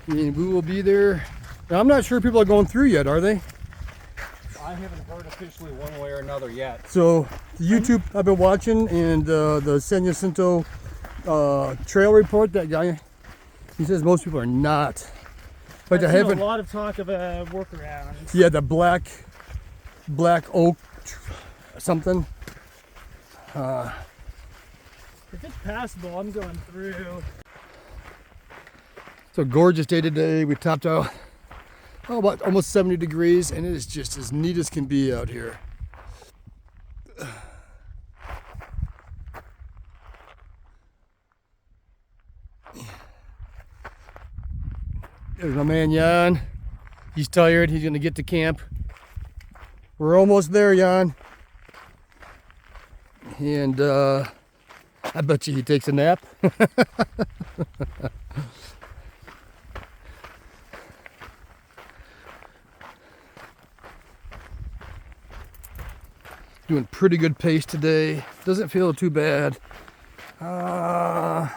And we will be there. Now, I'm not sure people are going through yet, are they? I haven't heard officially one way or another yet. So the YouTube I've been watching and the San Jacinto trail report, that guy, he says most people are not. But I I've seen haven't. a lot of talk of a workaround. Yeah, the black oak something. If it's passable, I'm going through. It's a gorgeous day today. We topped out about almost 70 degrees, and it is just as neat as can be out here. There's my man Jan. He's tired. He's gonna get to camp. We're almost there, Jan. And I bet you he takes a nap. Doing pretty good pace today. Doesn't feel too bad. I'd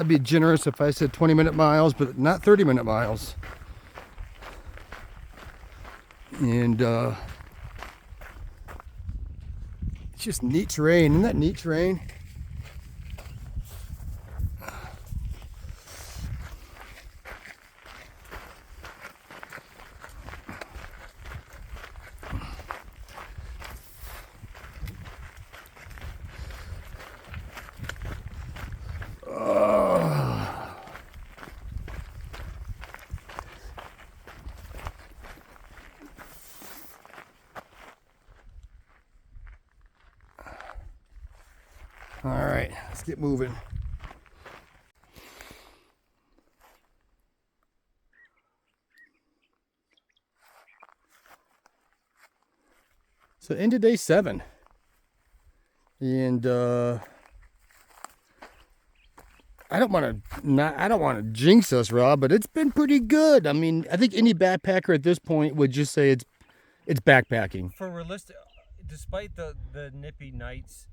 be generous if I said 20-minute miles, but not 30-minute miles. And it's just neat terrain. Isn't that neat terrain? All right, let's get moving. So into day 7. And I don't want to jinx us, Rob, but it's been pretty good. I mean, I think any backpacker at this point would just say it's backpacking. For realistic, despite the nippy nights,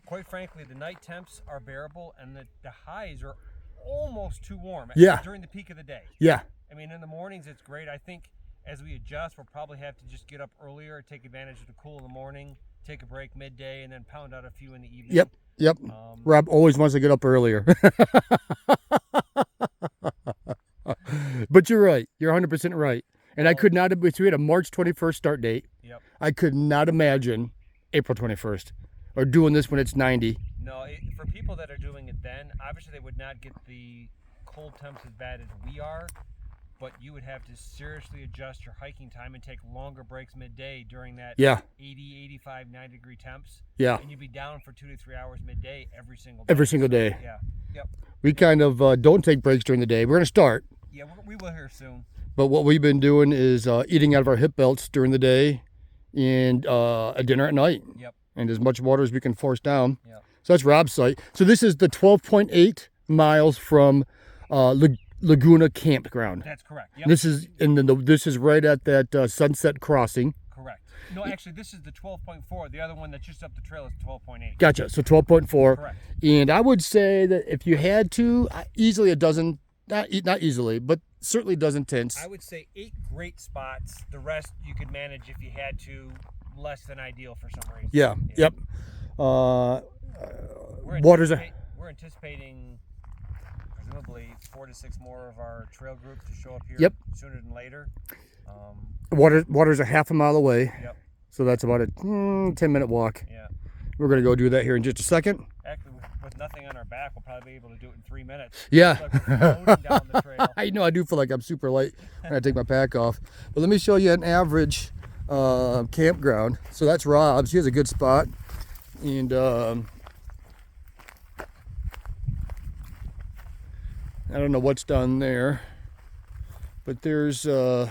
quite frankly, the night temps are bearable, and the highs are almost too warm. Yeah. During the peak of the day. Yeah. I mean, in the mornings it's great. I think as we adjust, we'll probably have to just get up earlier, take advantage of the cool in the morning, take a break midday, and then pound out a few in the evening. Yep. Rob always wants to get up earlier. But you're right. You're 100% right. And I could not have, we had a March 21st start date. Yep. I could not imagine April 21st or doing this when it's 90. No, for people that are doing it then, obviously they would not get the cold temps as bad as we are, but you would have to seriously adjust your hiking time and take longer breaks midday during that 80, 85, 90 degree temps. Yeah. And you'd be down for 2 to 3 hours midday every single day. Every single day. Yeah. Yep. We kind of don't take breaks during the day. We're going to start. Yeah, we will here soon. But what we've been doing is eating out of our hip belts during the day and a dinner at night. Yep. And as much water as we can force down. Yep. So that's Rob's site. So this is the 12.8 miles from Laguna Campground. That's correct. Yep. This is this is right at that Sunset Crossing. Correct. No, actually, this is the 12.4. The other one that's just up the trail is 12.8. Gotcha. So 12.4. Correct. And I would say that if you had to, easily a dozen, not easily, but certainly a dozen tents. I would say 8 great spots. The rest you could manage if you had to. Less than ideal for some reason. Yeah. Yep. We're anticipating presumably 4 to 6 more of our trail group to show up here sooner than later. Water's a half a mile away. Yep. So that's about a 10-minute walk. Yeah. We're going to go do that here in just a second. Actually, with nothing on our back, we'll probably be able to do it in 3 minutes. Yeah. It's like floating down the trail. I know, I do feel like I'm super light when I take my pack off. But let me show you an average campground. So that's Rob's. He has a good spot. And I don't know what's down there. But there's my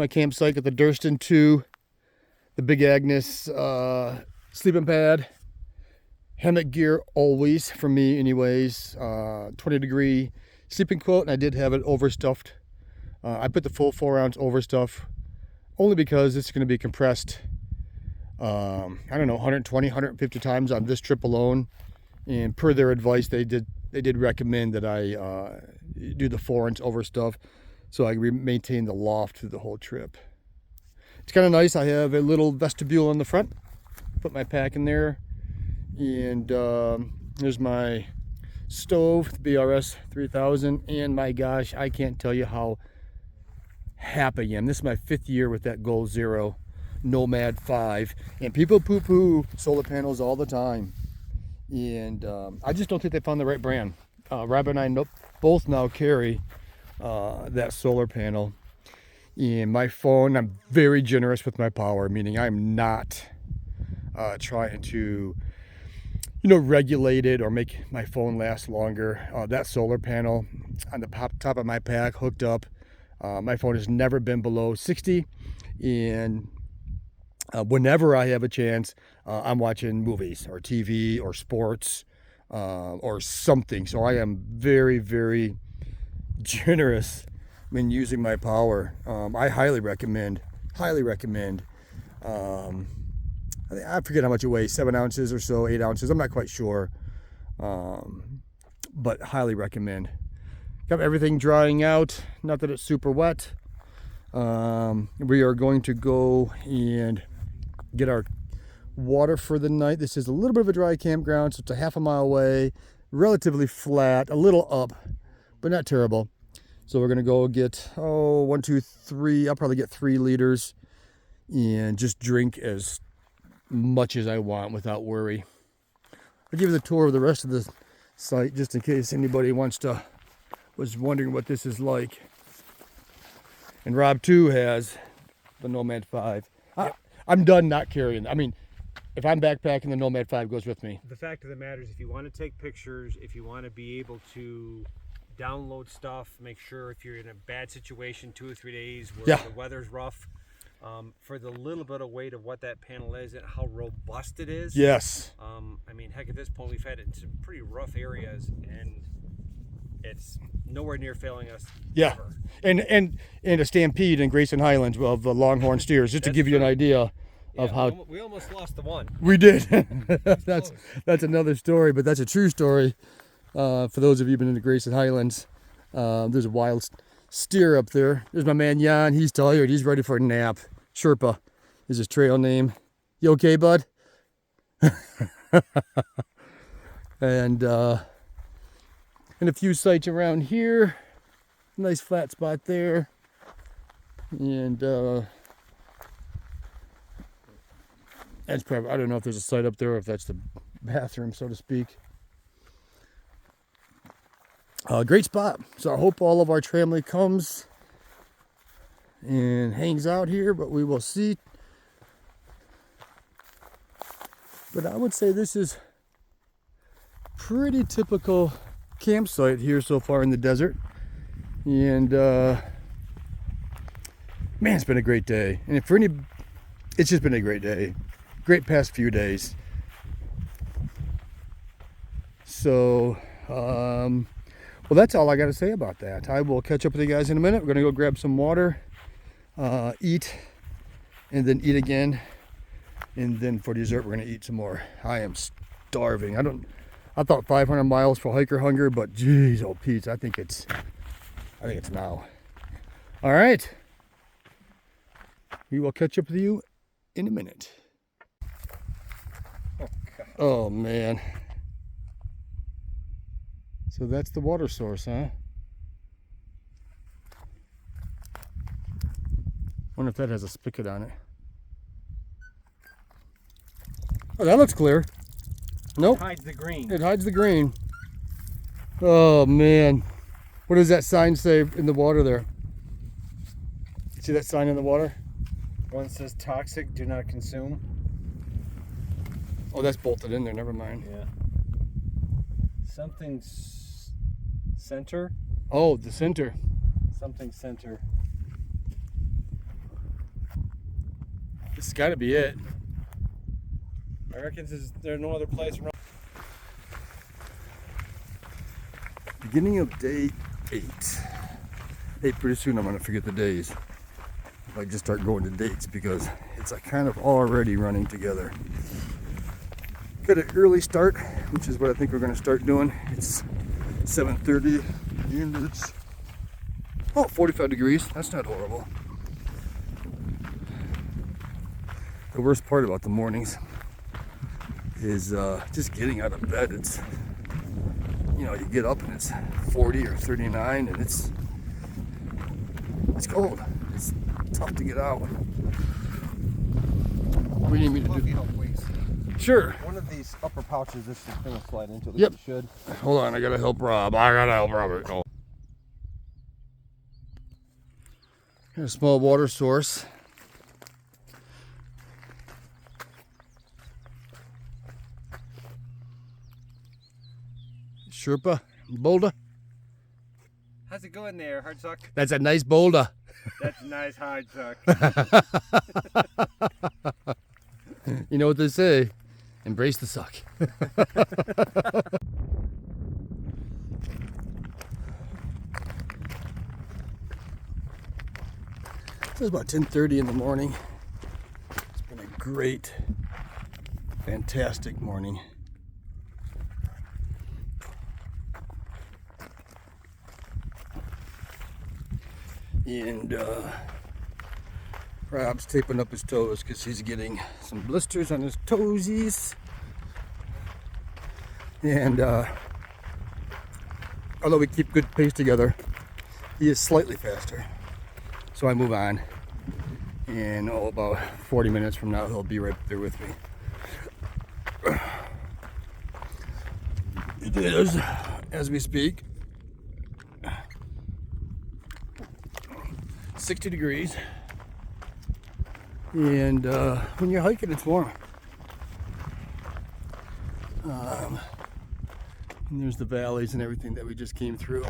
campsite at the Durston 2, the Big Agnes sleeping pad, hammock gear always for me anyways, 20-degree sleeping quilt, and I did have it overstuffed. I put the full 4-ounce overstuff only because it's going to be compressed, I don't know, 120, 150 times on this trip alone. And per their advice, they did recommend that I do the 4-inch overstuff so I maintain the loft through the whole trip. It's kind of nice. I have a little vestibule on the front. Put my pack in there. And there's my stove, the BRS 3000. And my gosh, I can't tell you how happy I am. This is my 5th year with that Goal Zero Nomad 5. And people poo-poo solar panels all the time. And I just don't think they found the right brand. Rob and I both now carry that solar panel. And my phone, I'm very generous with my power, meaning I'm not trying to, regulate it or make my phone last longer. That solar panel on the top of my pack hooked up. My phone has never been below 60. And whenever I have a chance, I'm watching movies or TV or sports or something. So I am very, very generous when using my power. I highly recommend. I forget how much it weighs, 7 ounces or so, 8 ounces. I'm not quite sure, but highly recommend. Got everything drying out. Not that it's super wet. We are going to go and get our water for the night. This is a little bit of a dry campground, so it's a half a mile away, relatively flat, a little up, but not terrible. So we're gonna go get 1, 2, 3. I'll probably get 3 liters and just drink as much as I want without worry. I'll give you the tour of the rest of the site just in case anybody was wondering what this is like. And Rob too has the Nomad 5. I'm done not carrying. I mean, if I'm backpacking, the Nomad 5 goes with me. The fact of the matter is, if you want to take pictures, if you want to be able to download stuff, make sure if you're in a bad situation 2 or 3 days where the weather's rough, for the little bit of weight of what that panel is and how robust it is. Yes. I mean, heck, at this point we've had it in some pretty rough areas, and it's nowhere near failing us. Yeah. Ever. And a stampede in Grayson Highlands of the longhorn steers, just to give you an idea of how we almost lost the one. we did. That's another story, but that's a true story. For those of you who've been in the Grayson Highlands, there's a wild steer up there. There's my man Jan. He's tired. He's ready for a nap. Sherpa is his trail name. You okay, bud? And a few sites around here. Nice flat spot there. And that's probably, I don't know if there's a site up there or if that's the bathroom, so to speak. Great spot. So I hope all of our family comes and hangs out here, but we will see. But I would say this is pretty typical campsite here so far in the desert. And man, it's been a great day. And it's just been a great day. Great past few days. So, well, that's all I got to say about that. I will catch up with you guys in a minute. We're going to go grab some water, eat, and then eat again. And then for dessert, we're going to eat some more. I am starving. I thought 500 miles for hiker hunger, but geez, oh Pete, I think it's now. All right. We will catch up with you in a minute. Oh man. So that's the water source, huh? Wonder if that has a spigot on it. Oh, that looks clear. Nope. It hides the green. It hides the green. Oh man. What does that sign say in the water there? See that sign in the water? One says toxic, do not consume. Oh, that's bolted in there, never mind. Yeah. Something center? Oh, the center. Something center. This has got to be it. I reckon there's no other place around. Beginning of day 8. Hey, pretty soon I'm going to forget the days. If I just start going to dates because it's like kind of already running together. Got an early start, which is what I think we're going to start doing. It's 7:30 and it's 45 degrees. That's not horrible. The worst part about the mornings is just getting out of bed. It's, you know, you get up and it's 40 or 39 and it's cold. It's tough to get out. What do you need me to do? Sure. One of these upper pouches, this is going to slide into. Yep. It should. Hold on, I gotta help Rob. Oh. Got a small water source. Sherpa, boulder. How's it going there, hard suck? That's a nice boulder. That's a nice hard suck. You know what they say? Embrace the suck. So it's about 10:30 in the morning. It's been a great, fantastic morning. And Rob's taping up his toes because he's getting some blisters on his toesies. And although we keep good pace together, he is slightly faster. So I move on. And about 40 minutes from now, he'll be right there with me. It is, as we speak, 60 degrees. And when you're hiking, it's warm. And there's the valleys and everything that we just came through.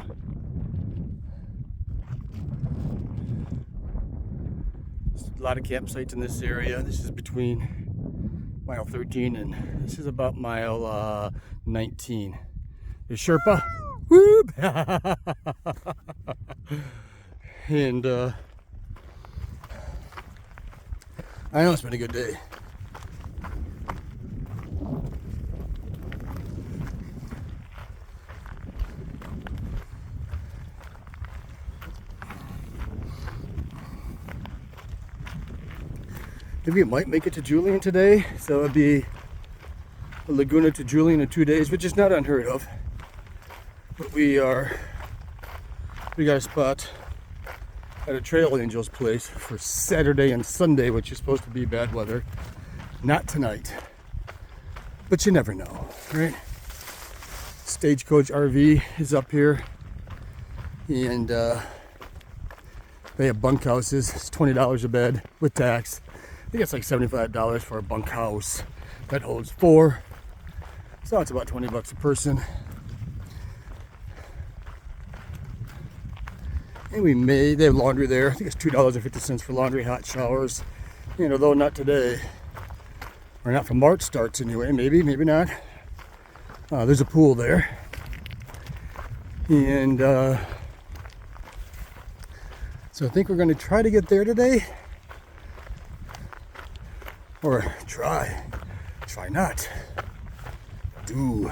There's a lot of campsites in this area. This is between mile 13 and this is about mile 19. There's Sherpa. Whoop! And I know it's been a good day. Maybe it might make it to Julian today, so it'd be a Laguna to Julian in 2 days, which is not unheard of. But we got a spot at a Trail Angels place for Saturday and Sunday, which is supposed to be bad weather. Not tonight, but you never know, right? Stagecoach RV is up here, and they have bunkhouses. It's $20 a bed with tax. I think it's like $75 for a bunkhouse that holds 4. So it's about 20 bucks a person. And they have laundry there. I think it's $2.50 for laundry, hot showers. You know, though not today. Or not from March starts anyway. Maybe not. There's a pool there. And so I think we're going to try to get there today. Or try not, do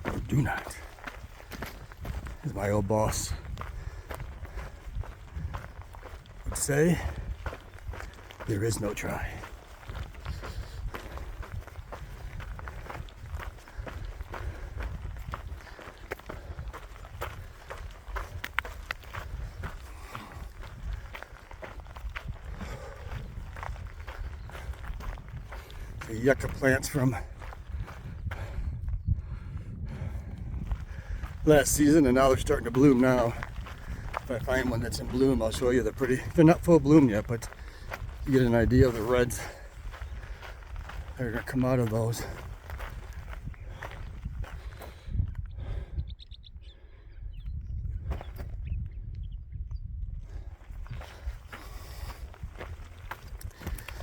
or do not, as my old boss would say, there is no try. Yucca plants from last season, and now they're starting to bloom now. If I find one that's in bloom, I'll show you. They're pretty. They're not full bloom yet, but you get an idea of the reds that are going to come out of those.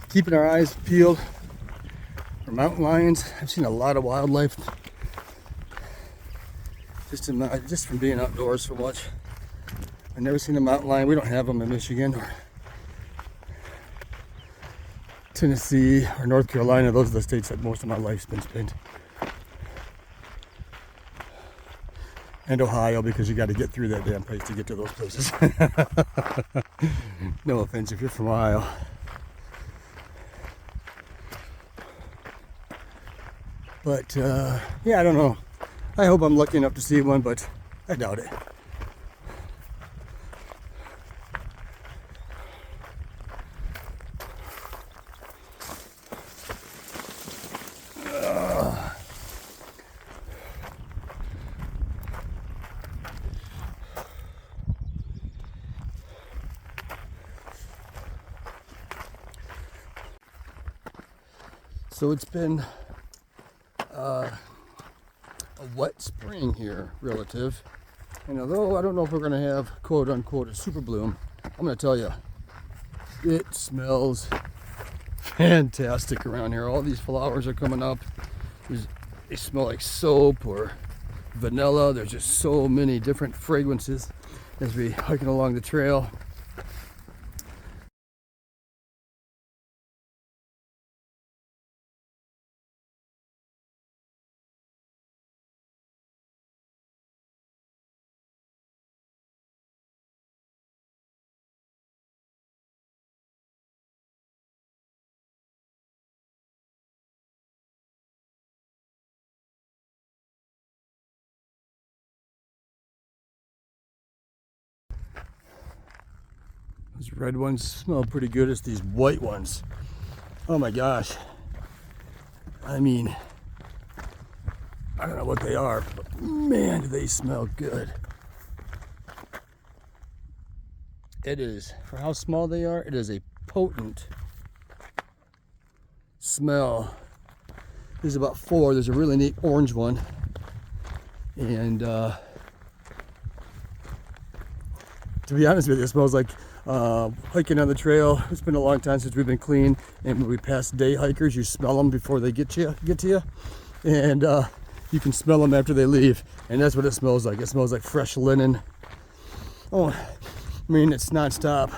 Keeping our eyes peeled for mountain lions. I've seen a lot of wildlife just from being outdoors so much. I've never seen a mountain lion. We don't have them in Michigan or Tennessee or North Carolina. Those are the states that most of my life's been spent. And Ohio, because you got to get through that damn place to get to those places. No offense if you're from Ohio. But yeah, I don't know. I hope I'm lucky enough to see one, but I doubt it. So it's been a wet spring here, relative. And although I don't know if we're going to have quote unquote a super bloom, I'm going to tell you, it smells fantastic around here. All these flowers are coming up. They smell like soap or vanilla. There's just so many different fragrances as we hiking along the trail. Those red ones smell pretty good. It's these white ones. Oh my gosh. I mean, I don't know what they are, but man, do they smell good. It is, for how small they are, it is a potent smell. There's about 4. There's a really neat orange one. And to be honest with you, it smells like hiking on the trail. It's been a long time since we've been clean, and when we pass day hikers, you smell them before they get to you, and you can smell them after they leave, and that's what it smells like. It smells like fresh linen. Oh, I mean, it's non-stop.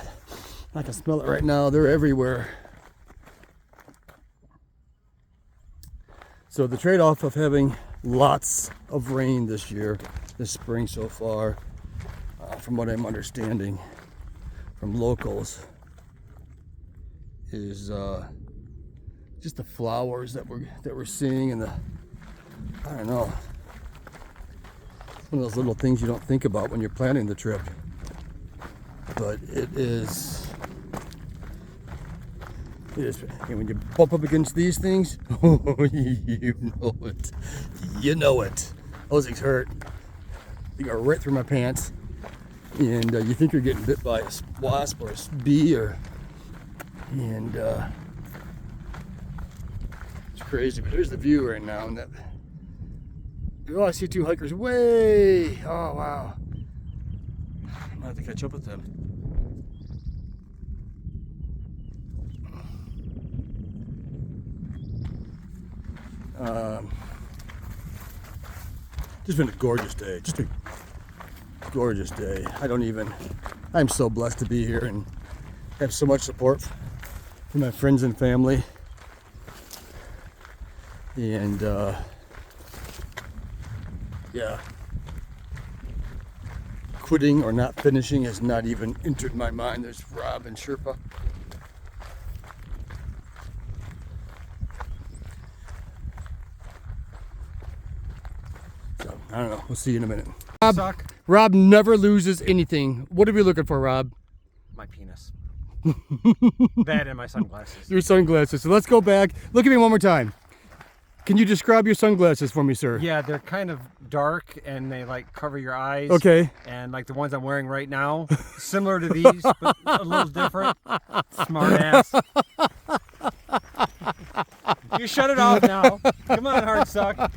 I can smell it right now. They're everywhere. So the trade-off of having lots of rain this spring so far, from what I'm understanding from locals, is just the flowers that we're seeing, and I don't know, one of those little things you don't think about when you're planning the trip, but it is. And when you bump up against these things, you know it. Those things hurt. They go right through my pants, and you think you're getting bit by a wasp or a bee, and it's crazy. But here's the view right now, and I see 2 hikers way. Oh wow! I'm gonna have to catch up with them. Just been a gorgeous day. Just a gorgeous day. I'm so blessed to be here and have so much support from my friends and family. And yeah, quitting or not finishing has not even entered my mind. There's Rob and Sherpa. I don't know. We'll see you in a minute. Rob never loses anything. What are we looking for, Rob? My penis. That and my sunglasses. Your sunglasses. So let's go back. Look at me one more time. Can you describe your sunglasses for me, sir? Yeah, they're kind of dark and they like cover your eyes. Okay. And like the ones I'm wearing right now, similar to these, but a little different. Smart ass. You shut it off now. Come on, hard suck.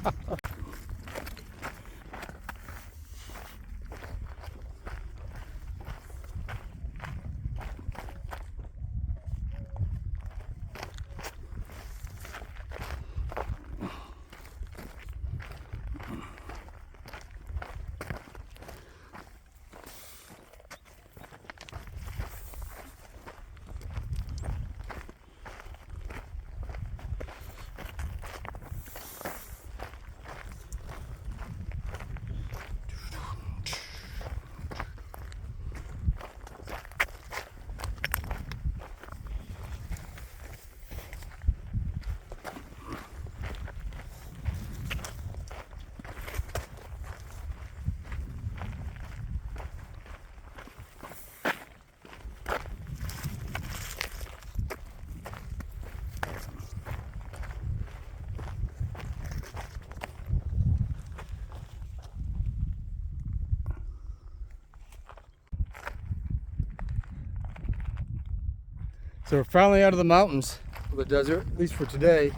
So we're finally out of the mountains of the desert, at least for today.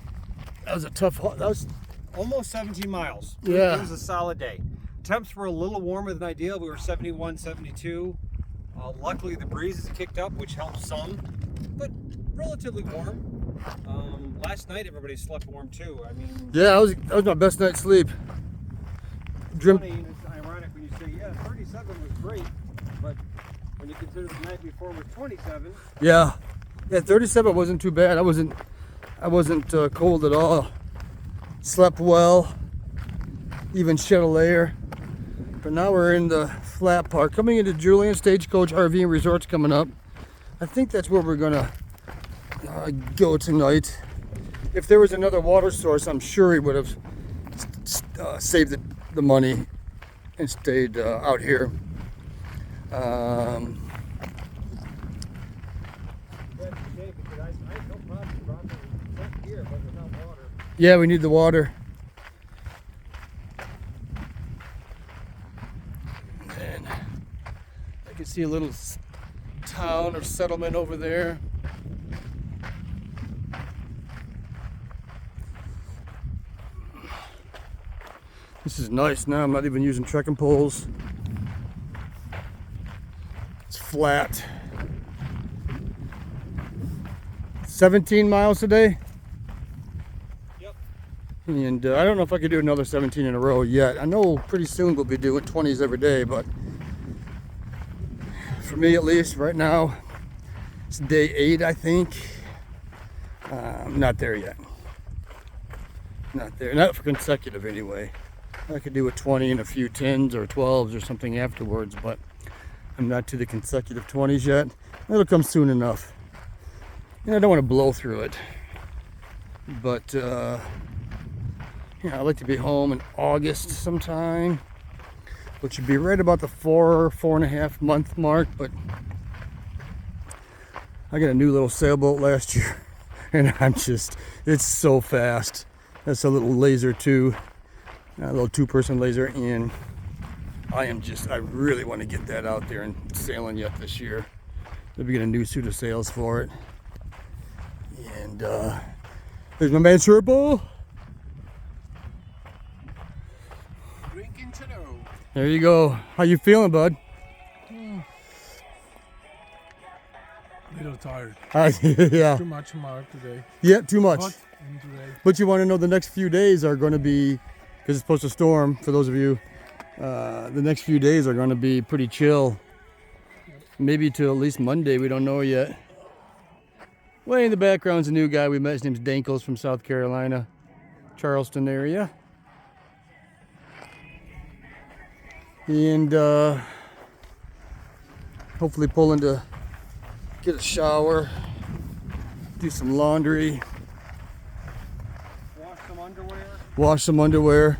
That was a tough haul. That was Almost 17 miles. Yeah. It was a solid day. Temps were a little warmer than ideal. We were 71, 72. Luckily the breezes kicked up, which helped some, but relatively warm. Last night everybody slept warm too. I mean, yeah, that was my best night's sleep. Funny, and it's ironic when you say, yeah, 37 was great, but when you consider the night before was 27. Yeah, 37 wasn't too bad. I wasn't cold at all. Slept well, even shed a layer. But now we're in the flat part, coming into Julian Stagecoach RV and Resorts coming up. I think that's where we're gonna go tonight. If there was another water source, I'm sure he would have saved the money and stayed out here. Yeah, we need the water. And I can see a little town or settlement over there. This is nice now. I'm not even using trekking poles. It's flat. 17 miles today. Yep. And I don't know if I could do another 17 in a row yet. I know pretty soon we'll be doing 20s every day, but for me at least right now, it's day 8, I think. I'm not there yet. Not there. Not for consecutive anyway. I could do a 20 and a few 10s or 12s or something afterwards, but I'm not to the consecutive 20s yet. It'll come soon enough. And I don't want to blow through it. But, I'd like to be home in August sometime, which would be right about the 4.5 month mark, but I got a new little sailboat last year, and it's so fast. That's a little laser too, a little 2-person laser, and I really want to get that out there and sailing yet this year. Maybe get a new suit of sails for it. And there's my man Serbo. Drinking to know. There you go. How you feeling, bud? A little tired. Yeah. Too much mark today. Yeah, too much. Hot and today. But you want to know the next few days are going to be, because it's supposed to storm, for those of you, the next few days are going to be pretty chill. Maybe to at least Monday, we don't know yet. Way in the background's a new guy we met. His name's Dankles from South Carolina, Charleston area. And hopefully pulling to get a shower, do some laundry, wash some underwear.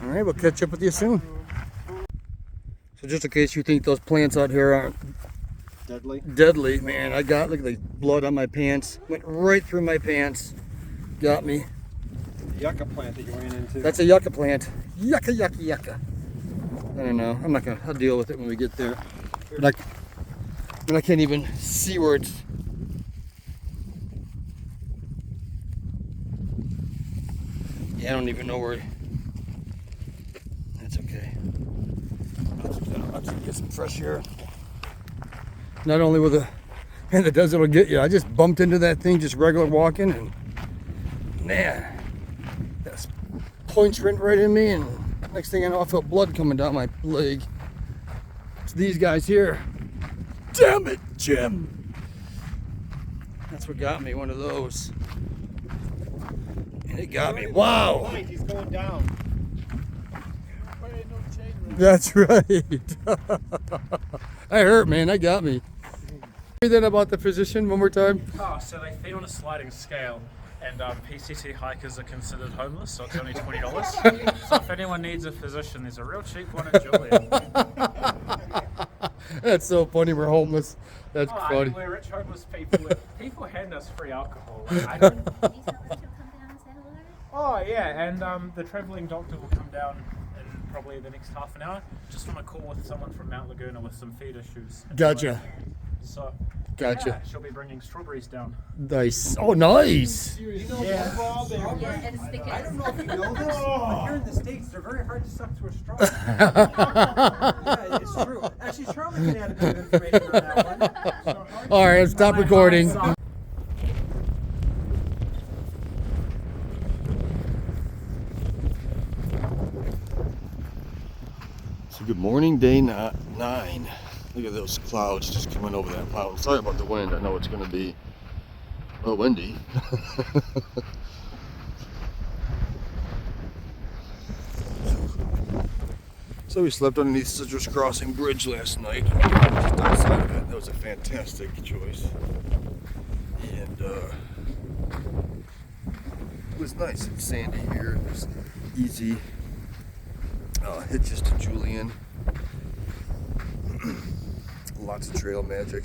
All right, we'll catch up with you soon. So just in case you think those plants out here aren't deadly, man, look at the blood on my pants. Went right through my pants. Got me. The yucca plant that you ran into. That's a yucca plant. Yucca, yucca, yucca. I don't know. I'll deal with it when we get there. But I can't even see where it's. Yeah, I don't even know where. That's okay. I'll just get some fresh air. Not only with the desert will get you. I just bumped into that thing just regular walking, and man, that points right in me, and next thing I know I felt blood coming down my leg. It's these guys here. Damn it, Jim. That's what got me, one of those. And it got me. Wow. He's going down. That's right. I hurt, man. That got me. Say that about the physician one more time. Oh, so they feed on a sliding scale, and PCT hikers are considered homeless, so it's only $20. So if anyone needs a physician, there's a real cheap one at Julian. That's so funny. We're homeless. That's I funny. mean, we're rich homeless people. People hand us free alcohol. Like, I don't. Can you tell us to come down and say hello? Oh yeah, and the travelling doctor will come down in probably the next half an hour. Just on a call with someone from Mount Laguna with some feed issues. Gotcha. So. Gotcha. Yeah, she'll be bringing strawberries down. Nice. Oh, nice. Yeah, and stickers. I don't know if you know this, but here in the States, they're very hard to suck through a straw. Yeah, it's true. Actually, Charlie can add a bit of information on that one. All right, stop recording. So good morning, day 9. Look at those clouds just coming over that mountain. Sorry about the wind. I know it's going to be windy. So we slept underneath Citrus Crossing Bridge last night. Just outside of it. That was a fantastic choice. And it was nice and sandy here. It was easy. Hitches to Julian. Lots of trail magic.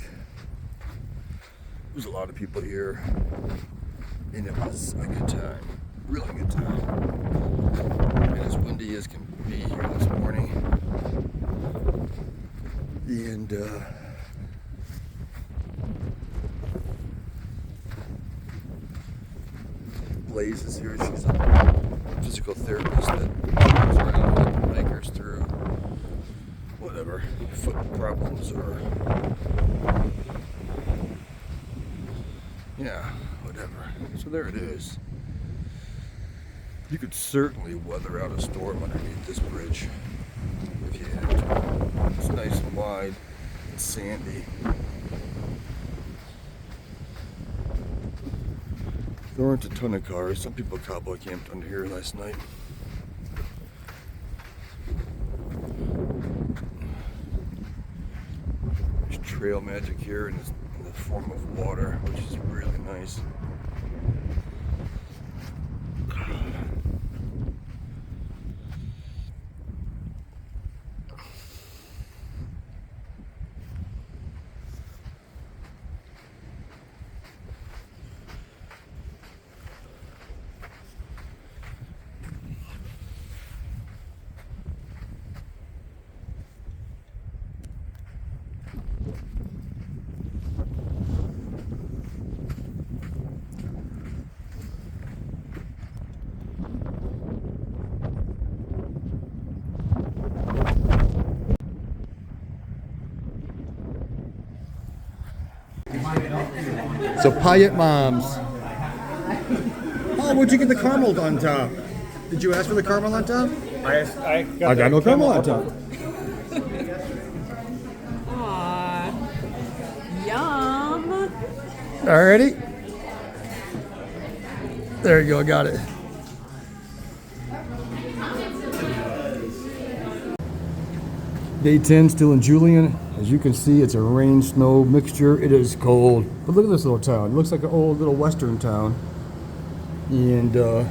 There's a lot of people here, and it was a good time, really good time. And as windy as can be here this morning, and Blaze is here. She's a physical therapist that goes around helping hikers through whatever, foot problems or, yeah, whatever. So there it is. You could certainly weather out a storm underneath this bridge if you had to. It's nice and wide. It's sandy. There aren't a ton of cars. Some people cowboy camped under here last night. There's trail magic here in the form of water, which is really nice. So Payet Moms. Oh, where'd you get the caramel on top? Did you ask for the caramel on top? I got no caramel on top. Aww. Yum. Alrighty. There you go, got it. Day 10, still in Julian. As you can see, it's a rain-snow mixture. It is cold. But look at this little town. It looks like an old little western town. And the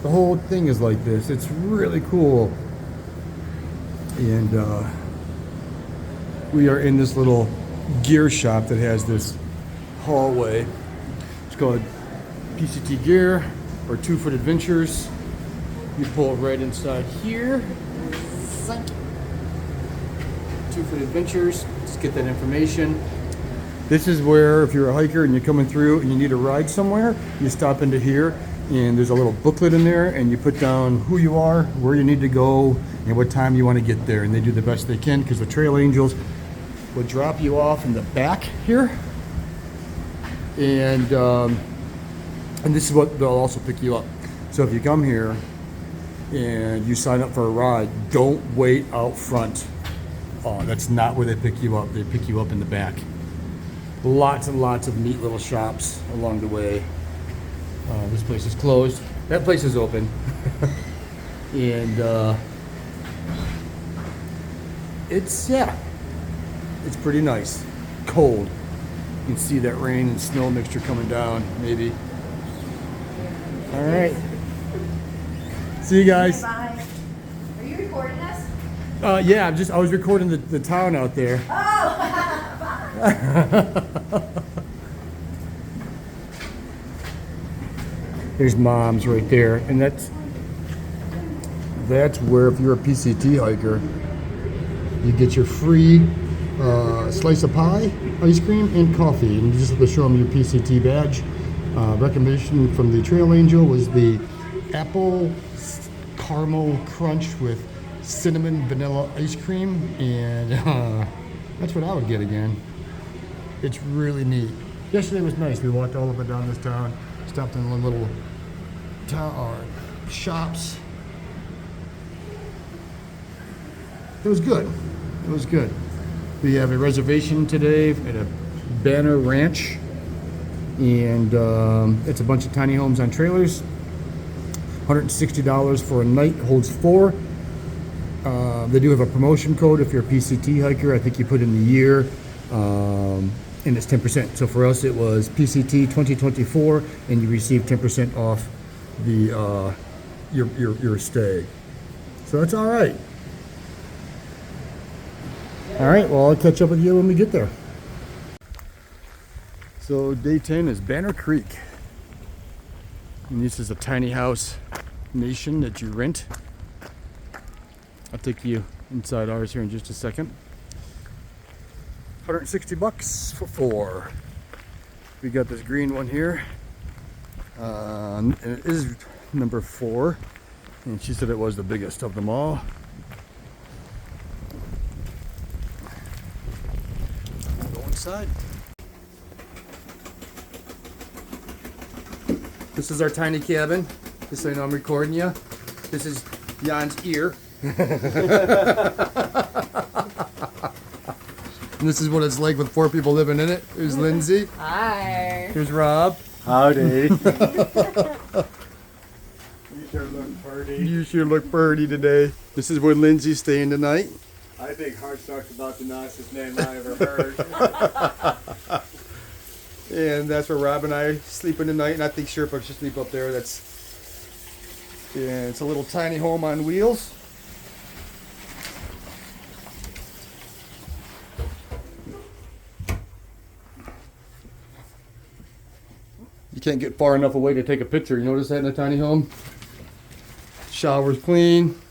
whole thing is like this. It's really cool. And we are in this little gear shop that has this hallway. It's called PCT Gear or 2 Foot Adventures. You pull it right inside here. 2 Foot Adventures, just get that information. This is where if you're a hiker and you're coming through and you need a ride somewhere, you stop into here and there's a little booklet in there and you put down who you are, where you need to go, and what time you want to get there. And they do the best they can because the trail angels will drop you off in the back here. And this is what they'll also pick you up. So if you come here and you sign up for a ride, don't wait out front. That's not where they pick you up. They pick you up in the back. Lots and lots of neat little shops along the way. This place is closed. That place is open. And it's pretty nice. Cold. You can see that rain and snow mixture coming down, maybe. All right. See you guys. Bye. Are you recording us? Yeah, I was recording the town out there. There's Mom's right there, and that's where if you're a PCT hiker, you get your free slice of pie, ice cream, and coffee, and you just have to show them your PCT badge. Recommendation from the Trail Angel was the apple caramel crunch with cinnamon vanilla ice cream, and that's what I would get again. It's really neat. Yesterday was nice. We walked all up and down this town, stopped in one little town shops. It was good. It was good. We have a reservation today at a Banner Ranch, and it's a bunch of tiny homes on trailers. $160 for a night, holds 4. They do have a promotion code if you're a PCT hiker. I think you put in the year, and it's 10%. So for us, it was PCT 2024, and you receive 10% off the your stay. So that's all right. All right. Well, I'll catch up with you when we get there. So day 10 is Banner Creek, and this is a tiny house nation that you rent. I'll take you inside ours here in just a second. $160 for 4. We got this green one here. And it is number 4, and she said it was the biggest of them all. We'll go inside. This is our tiny cabin. Just so you know, I'm recording you. This is Jan's ear. And this is what it's like with 4 people living in it. There's Lindsay. Hi. Here's Rob. Howdy. You sure look pretty. You sure look pretty today. This is where Lindsay's staying tonight. I think Hartsock's about the nicest name I ever heard. And that's where Rob and I are sleeping tonight. And I think Sherpa should sleep up there. Yeah, it's a little tiny home on wheels. You can't get far enough away to take a picture. You notice that in a tiny home? Shower's clean.